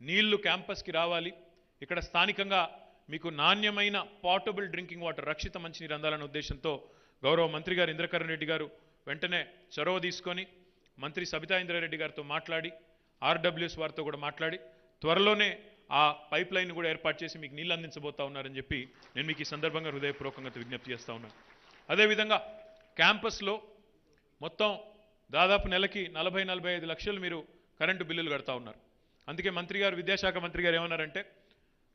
నీళ్లు క్యాంపస్కి రావాలి. ఇక్కడ స్థానికంగా మీకు నాణ్యమైన పోర్టబుల్ డ్రింకింగ్ వాటర్, రక్షిత మంచినీరు అందాలనే ఉద్దేశంతో గౌరవ మంత్రి గారు ఇంద్రకరణ్ రెడ్డి గారు వెంటనే చొరవ తీసుకొని మంత్రి సబితా ఇంద్రారెడ్డి గారితో మాట్లాడి ఆర్డబ్ల్యూఎస్ వారితో కూడా మాట్లాడి త్వరలోనే ఆ పైప్ లైన్ కూడా ఏర్పాటు చేసి మీకు నీళ్ళు అందించబోతా ఉన్నారని చెప్పి నేను మీకు ఈ సందర్భంగా హృదయపూర్వకంగా విజ్ఞప్తి చేస్తూ ఉన్నాను. అదేవిధంగా క్యాంపస్లో మొత్తం దాదాపు నెలకి 40-45 లక్షలు మీరు కరెంటు బిల్లులు కడతా ఉన్నారు. అందుకే మంత్రి గారు, విద్యాశాఖ మంత్రి గారు ఏమన్నారంటే,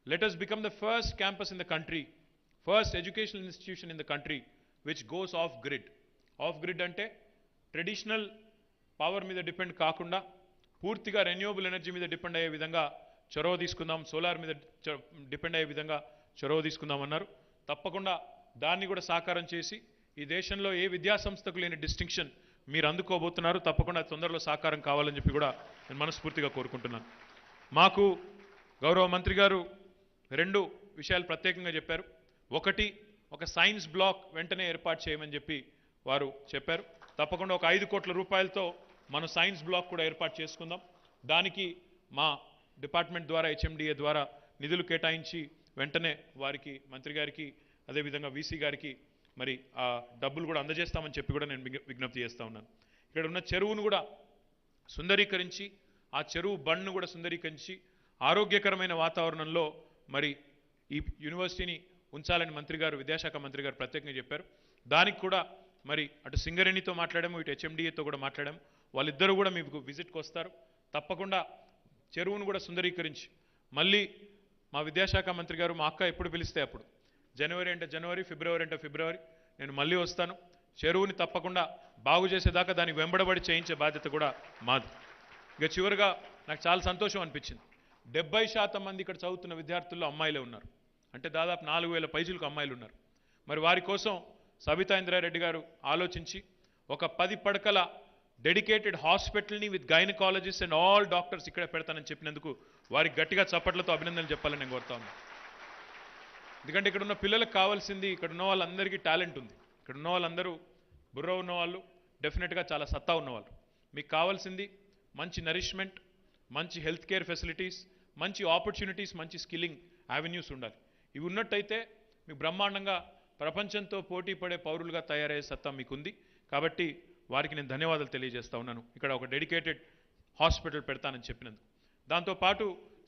let us become the first campus in the country, first educational institution in the country which goes off grid. Off grid అంటే ట్రెడిషనల్ పవర్ మీద డిపెండ్ కాకుండా పూర్తిగా రెన్యూవబుల్ ఎనర్జీ మీద డిపెండ్ అయ్యే విధంగా చొరవ తీసుకుందాం, సోలార్ మీద డిపెండ్ అయ్యే విధంగా చొరవ తీసుకుందాం అన్నారు. తప్పకుండా దాన్ని కూడా సాకారం చేసి ఈ దేశంలో ఏ విద్యా సంస్థకు లేని డిస్టింక్షన్ మీరు అందుకోబోతున్నారు. తప్పకుండా తొందరలో సాకారం కావాలని చెప్పి కూడా నేను మనస్ఫూర్తిగా కోరుకుంటున్నాను. మాకు గౌరవ మంత్రి గారు 2 విషయాలు ప్రత్యేకంగా చెప్పారు. ఒకటి, ఒక సైన్స్ బ్లాక్ వెంటనే ఏర్పాటు చేయమని చెప్పి వారు చెప్పారు. తప్పకుండా ఒక 5 కోట్ల రూపాయలతో మనం సైన్స్ బ్లాక్ కూడా ఏర్పాటు చేసుకుందాం. దానికి మా డిపార్ట్మెంట్ ద్వారా హెచ్ఎండిఏ ద్వారా నిధులు కేటాయించి వెంటనే వారికి, మంత్రి గారికి, అదేవిధంగా వీసీ గారికి మరి ఆ డబ్బులు కూడా అందజేస్తామని చెప్పి కూడా నేను విజ్ఞప్తి చేస్తూ ఉన్నాను. ఇక్కడ ఉన్న చెరువును కూడా సుందరీకరించి, ఆ చెరువు బండ్ను కూడా సుందరీకరించి ఆరోగ్యకరమైన వాతావరణంలో మరి ఈ యూనివర్సిటీని ఉంచాలని మంత్రి గారు, విద్యాశాఖ మంత్రి గారు ప్రత్యేకంగా చెప్పారు. దానికి కూడా మరి అటు సింగరేణితో మాట్లాడాము, ఇటు హెచ్ఎండిఏతో కూడా మాట్లాడాము. వాళ్ళిద్దరూ కూడా మీకు విజిట్కి వస్తారు. తప్పకుండా చెరువును కూడా సుందరీకరించి మళ్ళీ మా విద్యాశాఖ మంత్రి గారు, మా అక్క ఎప్పుడు పిలిస్తే అప్పుడు, జనవరి అంటే జనవరి, ఫిబ్రవరి అంటే ఫిబ్రవరి, నేను మళ్ళీ వస్తాను. చెరువుని తప్పకుండా బాగు చేసేదాకా దానికి వెంబడబడి చేయించే బాధ్యత కూడా మాది. ఇక చివరిగా నాకు చాలా సంతోషం అనిపించింది. 70% మంది ఇక్కడ చదువుతున్న విద్యార్థుల్లో అమ్మాయిలే ఉన్నారు. అంటే దాదాపు 4000 పైచులకు అమ్మాయిలు ఉన్నారు. మరి వారి కోసం సబితా ఇంద్రారెడ్డి గారు ఆలోచించి ఒక 10 పడకల డెడికేటెడ్ హాస్పిటల్ని with gynaecologist and all doctors ఇక్కడ పెడతానని చెప్పినందుకు వారికి గట్టిగా చప్పట్లతో అభినందనలు చెప్పాలని నేను కోరుతా ఉన్నాను. ఎందుకంటే ఇక్కడ ఉన్న పిల్లలకు కావాల్సింది, ఇక్కడ ఉన్న వాళ్ళందరికీ టాలెంట్ ఉంది. ఇక్కడ ఉన్న వాళ్ళందరూ బుర్ర ఉన్నవాళ్ళు, డెఫినెట్గా చాలా సత్తా ఉన్నవాళ్ళు. మీకు కావాల్సింది మంచి నరిష్మెంట్, మంచి హెల్త్ కేర్ ఫెసిలిటీస్, మంచి ఆపర్చునిటీస్, మంచి స్కిల్లింగ్ యావెన్యూస్ ఉండాలి. ఇవి ఉన్నట్టయితే మీకు బ్రహ్మాండంగా ప్రపంచంతో పోటీ పడే పౌరులుగా తయారయ్యే సత్తా మీకుంది. కాబట్టి వారికి నేను ధన్యవాదాలు తెలియజేస్తా ఉన్నాను. ఇక్కడ ఒక డెడికేటెడ్ హాస్పిటల్ పెడతానని చెప్పినందుకు. దాంతోపాటు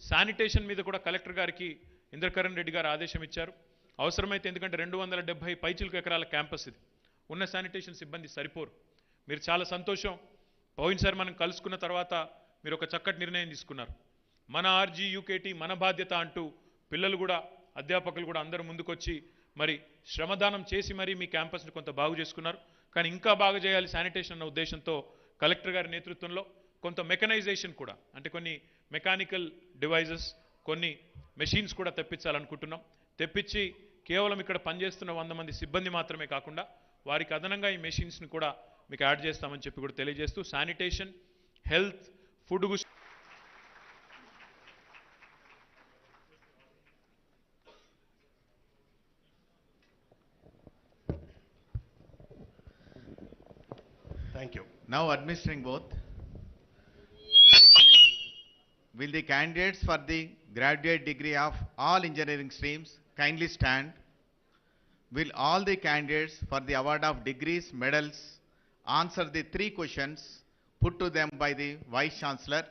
శానిటేషన్ మీద కూడా కలెక్టర్ గారికి ఇంద్రకరణ్ రెడ్డి గారు ఆదేశం ఇచ్చారు. అవసరమైతే, ఎందుకంటే 270 పైచిలకు ఎకరాల క్యాంపస్ ఇది, ఉన్న శానిటేషన్ సిబ్బంది సరిపోరు. మీరు చాలా సంతోషం, పోయినసారి మనం కలుసుకున్న తర్వాత మీరు ఒక చక్కటి నిర్ణయం తీసుకున్నారు. మన RGUKT మన బాధ్యత అంటూ పిల్లలు కూడా, అధ్యాపకులు కూడా అందరూ ముందుకొచ్చి మరి శ్రమదానం చేసి మరి మీ క్యాంపస్ని కొంత బాగు చేసుకున్నారు. కానీ ఇంకా బాగా చేయాలి శానిటేషన్ అన్న ఉద్దేశంతో కలెక్టర్ గారి నేతృత్వంలో కొంత మెకనైజేషన్ కూడా, అంటే కొన్ని మెకానికల్ డివైజెస్, కొన్ని మెషిన్స్ కూడా తెప్పించాలనుకుంటున్నాం. తెప్పించి కేవలం ఇక్కడ పనిచేస్తున్న 100 మంది సిబ్బంది మాత్రమే కాకుండా వారికి అదనంగా ఈ మెషిన్స్ని కూడా మీకు యాడ్ చేస్తామని చెప్పి కూడా తెలియజేస్తూ, sanitation, health, food Thank you. Now administering both. Will the candidates for the graduate degree of all engineering streams kindly stand? Will all the candidates for the award of degrees, medals answer the 3 questions put to them by the Vice Chancellor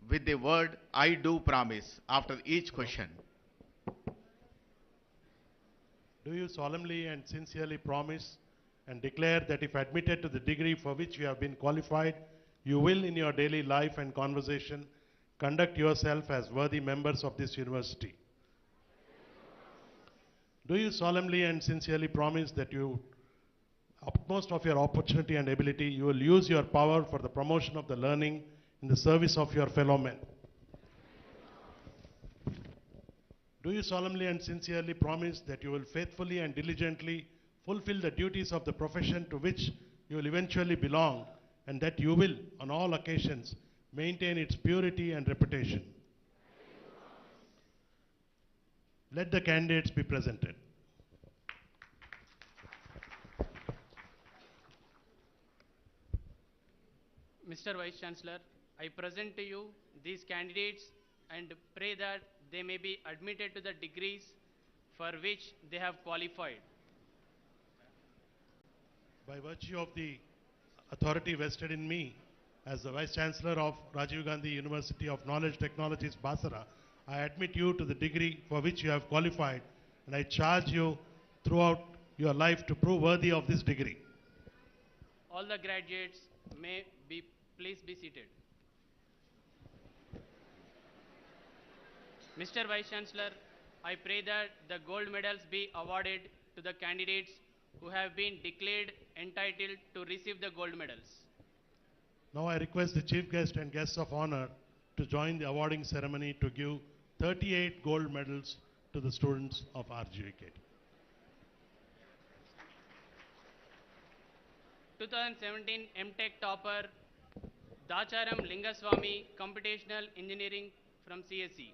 with the word "I do promise" after each question. Do you solemnly and sincerely promise and declare that if admitted to the degree for which you have been qualified, you will in your daily life and conversation conduct yourself as worthy members of this university? Do you solemnly and sincerely promise that you, utmost of your opportunity and ability, you will use your power for the promotion of the learning in the service of your fellow men? Do you solemnly and sincerely promise that you will faithfully and diligently fulfill the duties of the profession to which you will eventually belong, and that you will, on all occasions, maintain its purity and reputation? Let the candidates be presented. Mr. Vice Chancellor, I present to you these candidates and pray that they may be admitted to the degrees for which they have qualified. By virtue of the authority vested in me as the Vice Chancellor of Rajiv Gandhi University of Knowledge Technologies, Basara, I admit you to the degree for which you have qualified, and I charge you throughout your life to prove worthy of this degree. All the graduates may please be seated. Mr. Vice Chancellor, I pray that the gold medals be awarded to the candidates who have been declared entitled to receive the gold medals. Now I request the Chief Guest and Guests of Honor to join the awarding ceremony to give 38 gold medals to the students of RGUKT. 2017 MTech topper Dacharam Lingaswamy, Computational Engineering from CSE.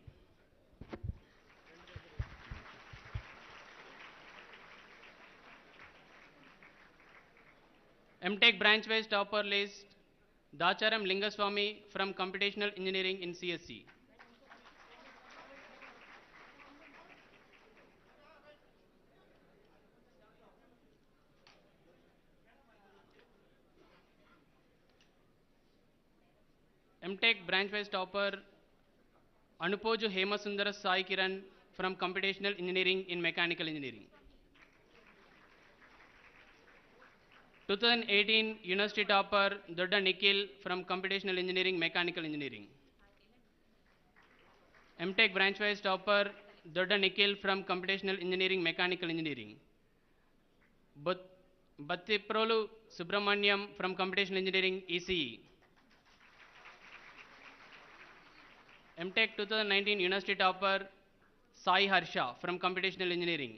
MTech branch-wise topper list Dacharam Lingaswamy from Computational Engineering in CSE. MTech branch-wise topper Anupoju Hemasundara Sai Kiran from Computational Engineering in Mechanical Engineering. 2018 University topper Dodda Nikhil from Computational Engineering, Mechanical Engineering. MTech branch-wise topper Dodda Nikhil from Computational Engineering, Mechanical Engineering. Battiprolu Subramaniam from Computational Engineering, ECE. MTech 2019 University topper Sai Harsha from Computational Engineering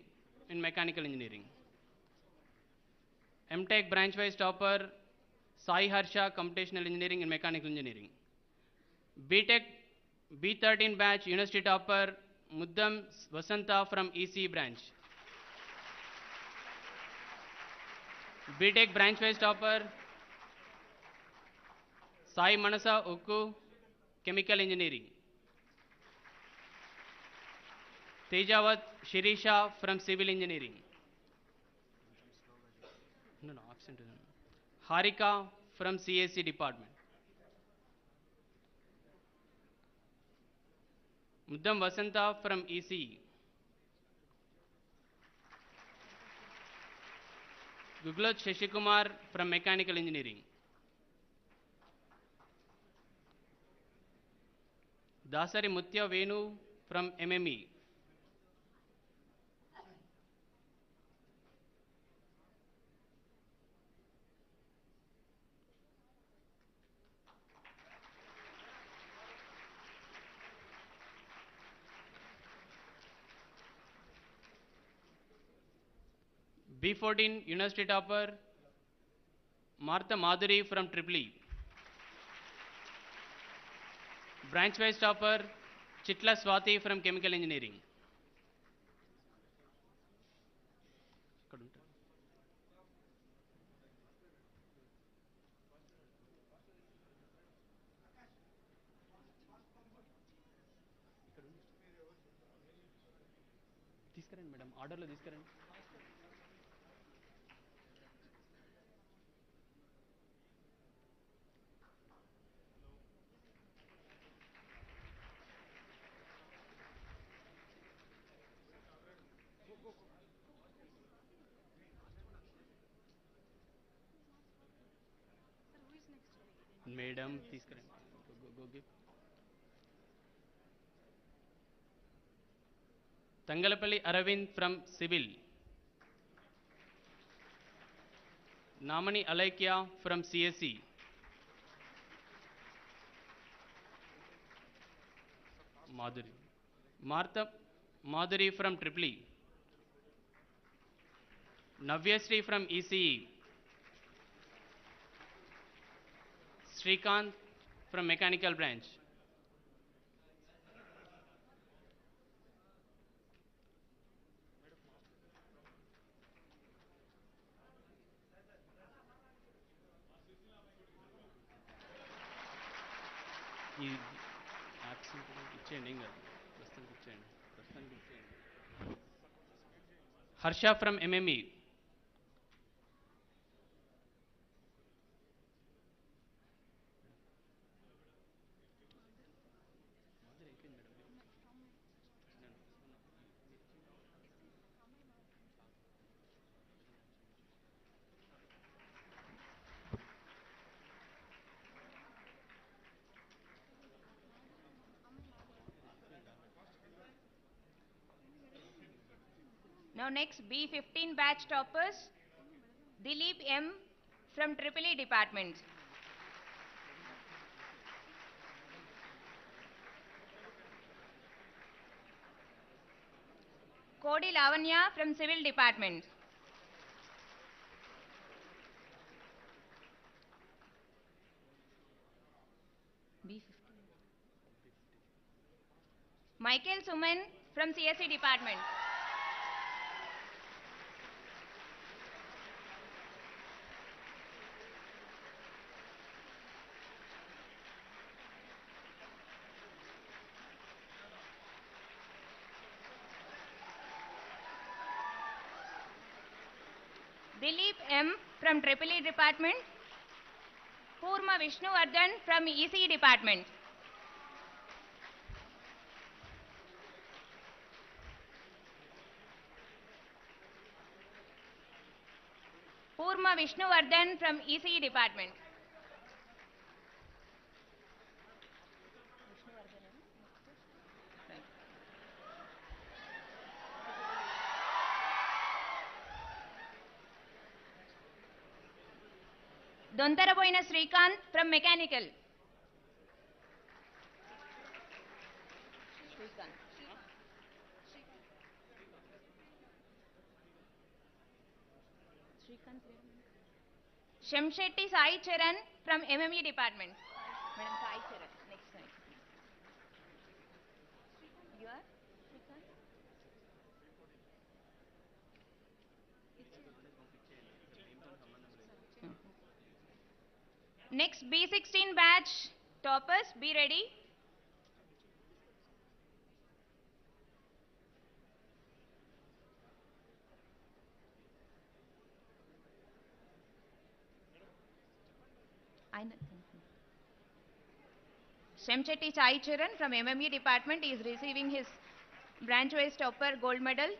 in Mechanical Engineering. MTech branch-wise topper Sai Harsha, Computational Engineering and Mechanical Engineering. BTech B13 batch University topper Muddam Vasanta from ECE branch. BTech branch-wise topper Sai Manasa Ukku, Chemical Engineering. Tejavat Shirisha from Civil Engineering. No, absent. Harika from CSE department. Muddam Vasanta from ECE. Guglot Shashikumar from Mechanical Engineering. Dasari Mutya Venu from MME. B14 University topper Martha Madhuri from EEE. Branch-wise topper Chitla Swati from Chemical Engineering. తీసుకురండి madam ఆర్డర్లో తీసుకురండి. Madam తీసుకురండి. Go give. Tangalapalli Aravind from Civil. Namani Alaikya from CSE. Madhuri. Martha Madhuri from Tripoli. Navyasri from ECE. Srikanth from Mechanical Branch. ఈ absent ఇచ్చేయండి, ఏం కాదు, ప్రస్తుతానికి ఇచ్చేయండి, ప్రస్తుతానికి ఇచ్చేయండి. Harsha from MME. Now next B15 batch toppers, Dilip M from Tripoli department. Kodi Lavanya from Civil department. B15. Michael Suman from CSE department. Dilip M from Tripoli department. Purma Vishnuvardhan from ECE department. Purma Vishnuvardhan from ECE department. Dontaraboina Srikanth from Mechanical. Shemshetty Sai Charan from MME department. Madam Sai Charan, next slide. You are? Next B16 batch toppers, be ready. Shemshetty Sai Charan from MME department is receiving his branch-wise topper gold medal.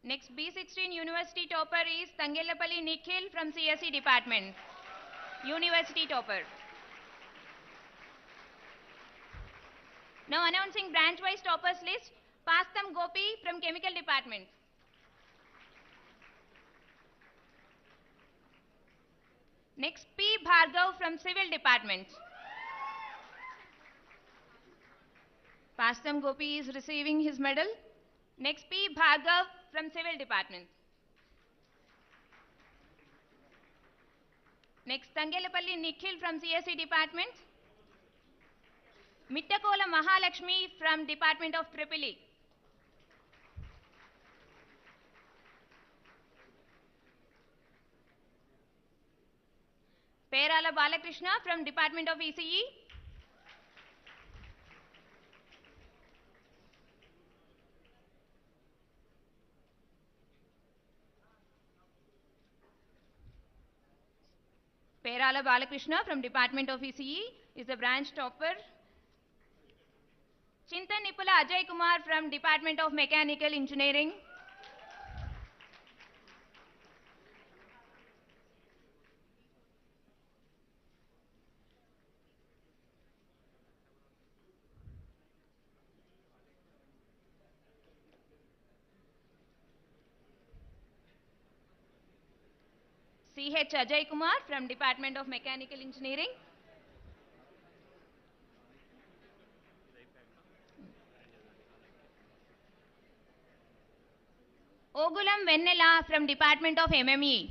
Next B16 university topper is Tangelapalli Nikhil from CSE department. University topper. Now announcing branch-wise toppers list. Pastam Gopi from Chemical department. Next P. Bhargav from Civil department. Pastam Gopi is receiving his medal. Next P. Bhargav from Civil department. Next Tangelapalli Nikhil from CSE department. Mittakola Mahalakshmi from Department of Tripoli. Perala Balakrishna from Department of ECE. Perala Balakrishna from Department of ECE is the branch topper. Chintan Nipula Ajay Kumar from Department of Mechanical Engineering. C.H. Ajay Kumar from Department of Mechanical Engineering. Ogulam Vennela from Department of MME.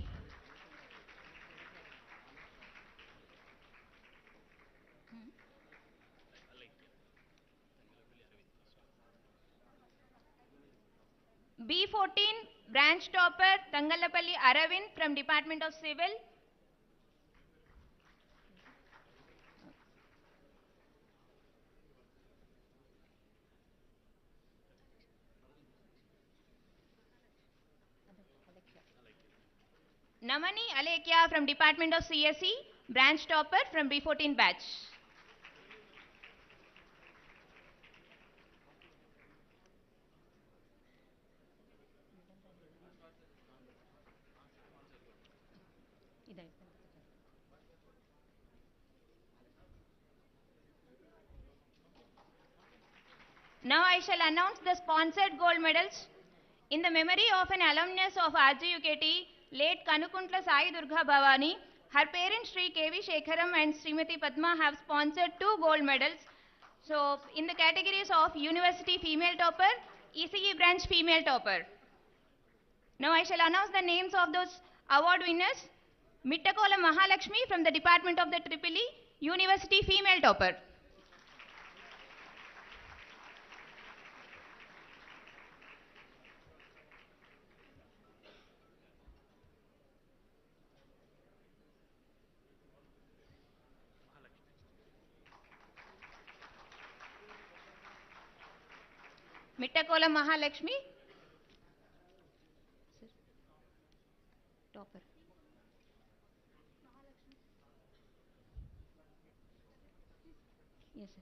B14 branch topper Tangallapalli Aravind from Department of Civil. Namani Alekia from Department of CSE, branch topper from B14 batch. Now I shall announce the sponsored gold medals. In the memory of an alumnus of RGUKT, late Kanukuntla Sai Durga Bhavani, her parents Sri K.V. Shekharam and Srimati Padma have sponsored 2 gold medals. So, in the categories of University Female Topper, ECE Branch Female Topper. Now I shall announce the names of those award winners. Mittakola Mahalakshmi from the Department of the EEE, University Female Topper. Mittakola Mahalakshmi. Topper. Yes, sir.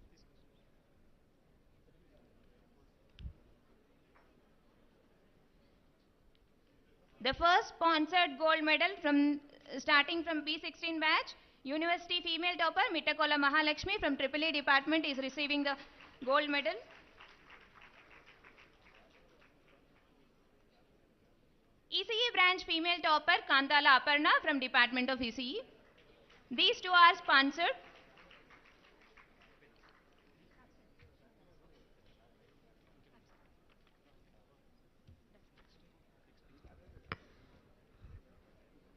The first sponsored gold medal starting from P16 batch, University Female Topper Mittakola Mahalakshmi from EEE Department is receiving the gold medal. ECE Branch Female Topper Kantala Aparna from Department of ECE. These 2 are sponsored.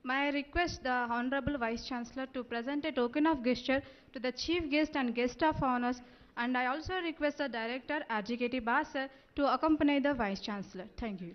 May I request the Honorable Vice Chancellor to present a token of gesture to the Chief Guest and Guest of Honors, and I also request the Director RGUKT Basar to accompany the Vice Chancellor. Thank you.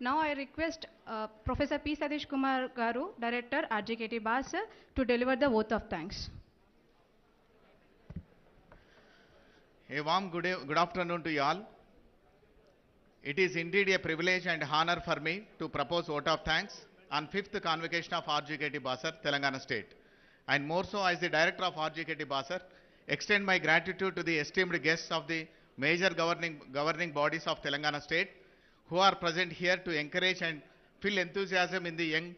Now I request Professor P. Satish Kumar Garu, Director, RGUKT Basar, to deliver the vote of thanks. A warm good afternoon to you all. It is indeed a privilege and honor for me to propose vote of thanks on 5th Convocation of RGUKT Basar, Telangana State. And more so, as the Director of RGUKT Basar, extend my gratitude to the esteemed guests of the major governing bodies of Telangana State who are present here to encourage and fill enthusiasm in the young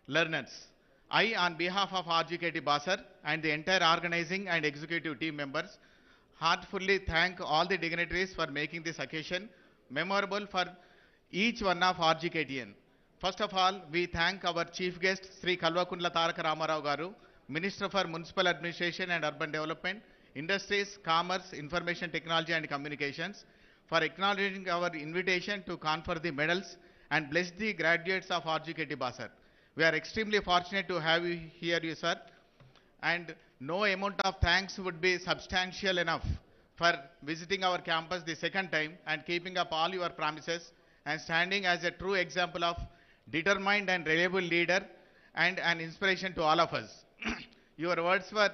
learners. I, on behalf of RGUKT Basar and the entire organizing and executive team members, heartfully thank all the dignitaries for making this occasion memorable for each one of RGUKTian. First of all, we thank our chief guest, Sri Kalvakundla Taraka Ramarao Garu, Minister for Municipal Administration and Urban Development, Industries, Commerce, Information Technology and Communications, for acknowledging our invitation to confer the medals and bless the graduates of RGUKT Basar. We are extremely fortunate to have you here, sir, and no amount of thanks would be substantial enough for visiting our campus the second time and keeping up all your promises and standing as a true example of determined and reliable leader and an inspiration to all of us. Your words were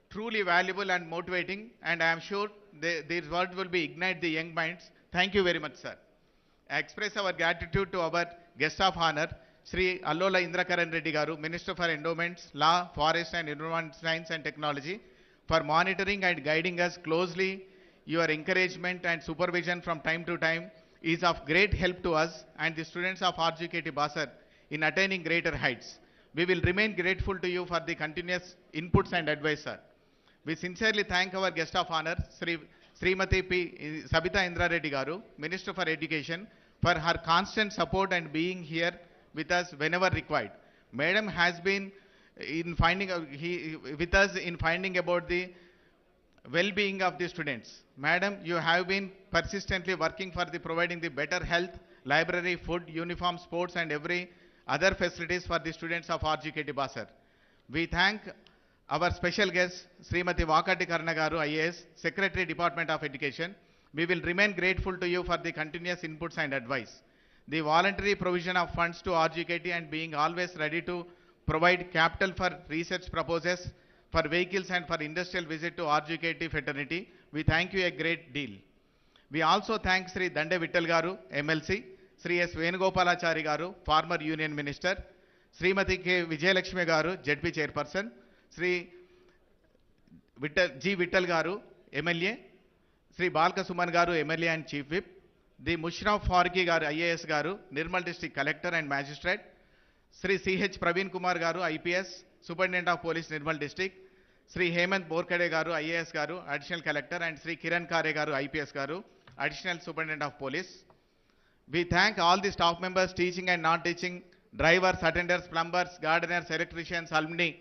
truly valuable and motivating, and I am sure these words will be ignite the young minds. Thank you very much, sir. I express our gratitude to our guest of honor, Sri Allola Indrakaran Reddy Garu, Minister for Endowments, Law, Forest and Environment Science and Technology, for monitoring and guiding us closely. Your encouragement and supervision from time to time is of great help to us and the students of RGUKT Basar in attaining greater heights. We will remain grateful to you for the continuous inputs and advice, sir. We sincerely thank our guest of honor, Srimati P. Sabita Indra Reddy Garu, Minister for Education, for her constant support and being here with us whenever required. Madam has been in with us in finding about the well-being of the students. Madam, you have been persistently working for providing the better health, library, food, uniform, sports and every other facilities for the students of RGUKT Basar. We thank our special guest, Srimati Vakati Karimnagar IAS, Secretary, Department of Education. We will remain grateful to you for the continuous inputs and advice. The voluntary provision of funds to RGUKT and being always ready to provide capital for research purposes, for vehicles and for industrial visit to RGUKT fraternity. We thank you a great deal. We also thank Sri Dande Vittal Garu, MLC, Sri S. Venugopalachari Garu, former Union Minister, Srimati K. Vijayalakshmi Garu, ZP Chairperson, Sri G. Vittal Garu, MLA, Sri Balka Suman Garu, MLA and Chief Whip, the Mushraf Farki Garu, IAS Garu, Nirmal District Collector and Magistrate, Sri C.H. Praveen Kumar Garu, IPS, Superintendent of Police, Nirmal District, Sri Hemant Borkade Garu, IAS Garu, Additional Collector, and Sri Kiran Kare Garu, IPS Garu, Additional Superintendent of Police. We thank all the staff members, teaching and non-teaching, drivers, attendants, plumbers, gardeners, electricians, alumni,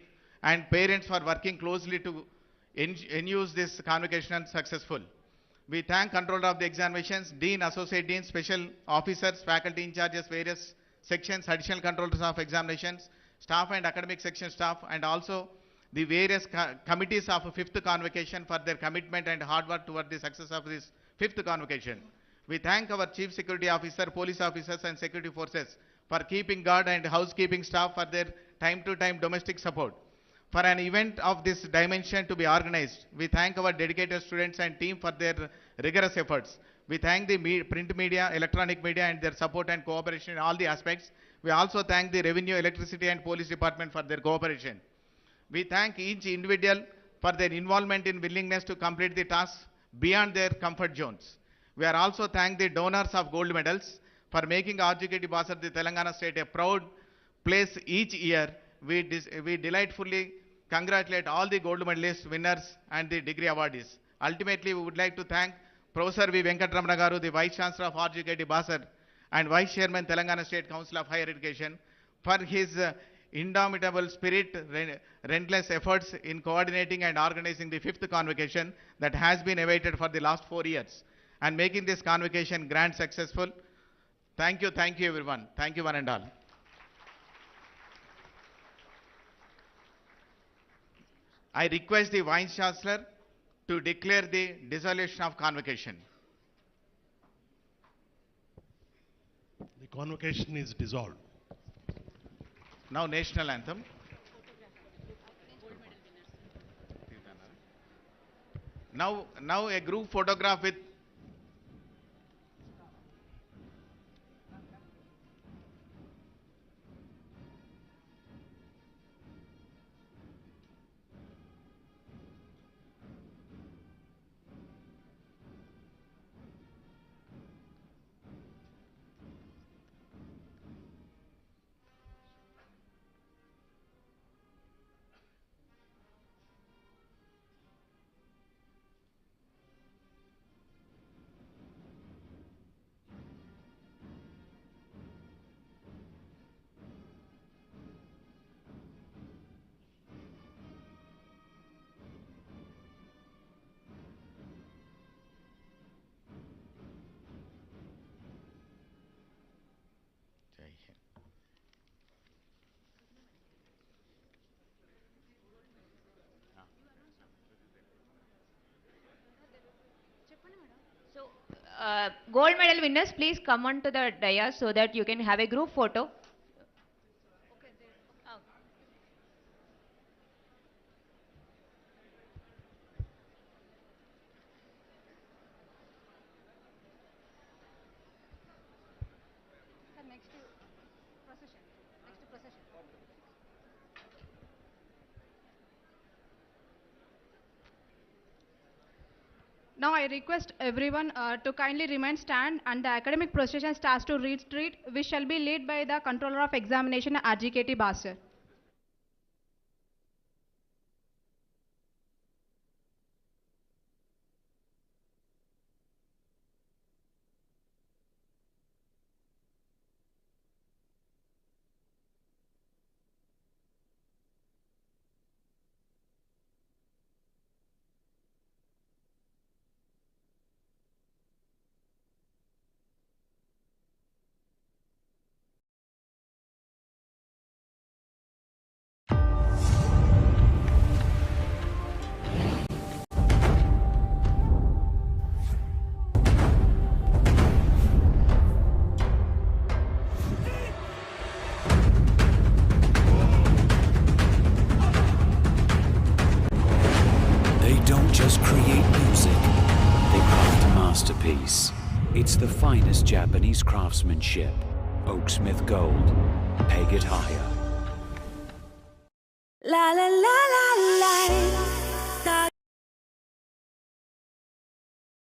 and parents for working closely to ensure this convocation successful. We thank controller of the examinations, dean, associate dean, special officers, faculty in charges, various sections, additional controllers of examinations, staff and academic section staff, and also the various committees of 5th Convocation for their commitment and hard work toward the success of this 5th Convocation. We thank our Chief Security Officer, police officers and security forces for keeping guard and housekeeping staff for their time-to-time domestic support. For an event of this dimension to be organized, we thank our dedicated students and team for their rigorous efforts. We thank the print media, electronic media and their support and cooperation in all the aspects. We also thank the Revenue, Electricity and Police Department for their cooperation. We thank each individual for their involvement in willingness to complete the task beyond their comfort zones. We are also thank the donors of gold medals for making RGUKT Basar, the Telangana State, a proud place each year. We delightfully congratulate all the gold medalist winners and the degree awardees. Ultimately, we would like to thank Professor V. Venkatramana Garu, the Vice Chancellor of RGUKT Basar and Vice Chairman, Telangana State Council of Higher Education, for his indomitable spirit, relentless efforts in coordinating and organizing the 5th Convocation that has been awaited for the last 4 years and making this Convocation grand successful. Thank you everyone. Thank you one and all. I request the Vice Chancellor to declare the dissolution of Convocation. The Convocation is dissolved. Now national anthem. Now a group photograph with So, gold medal winners, please come on to the dais so that you can have a group photo. Now I request everyone to kindly remain stand and the academic procession starts to retreat, which shall be led by the controller of examination RGUKT Basar. Just create music, they craft a masterpiece. It's the finest Japanese craftsmanship. Oaksmith Gold. Peg it higher. La la la la.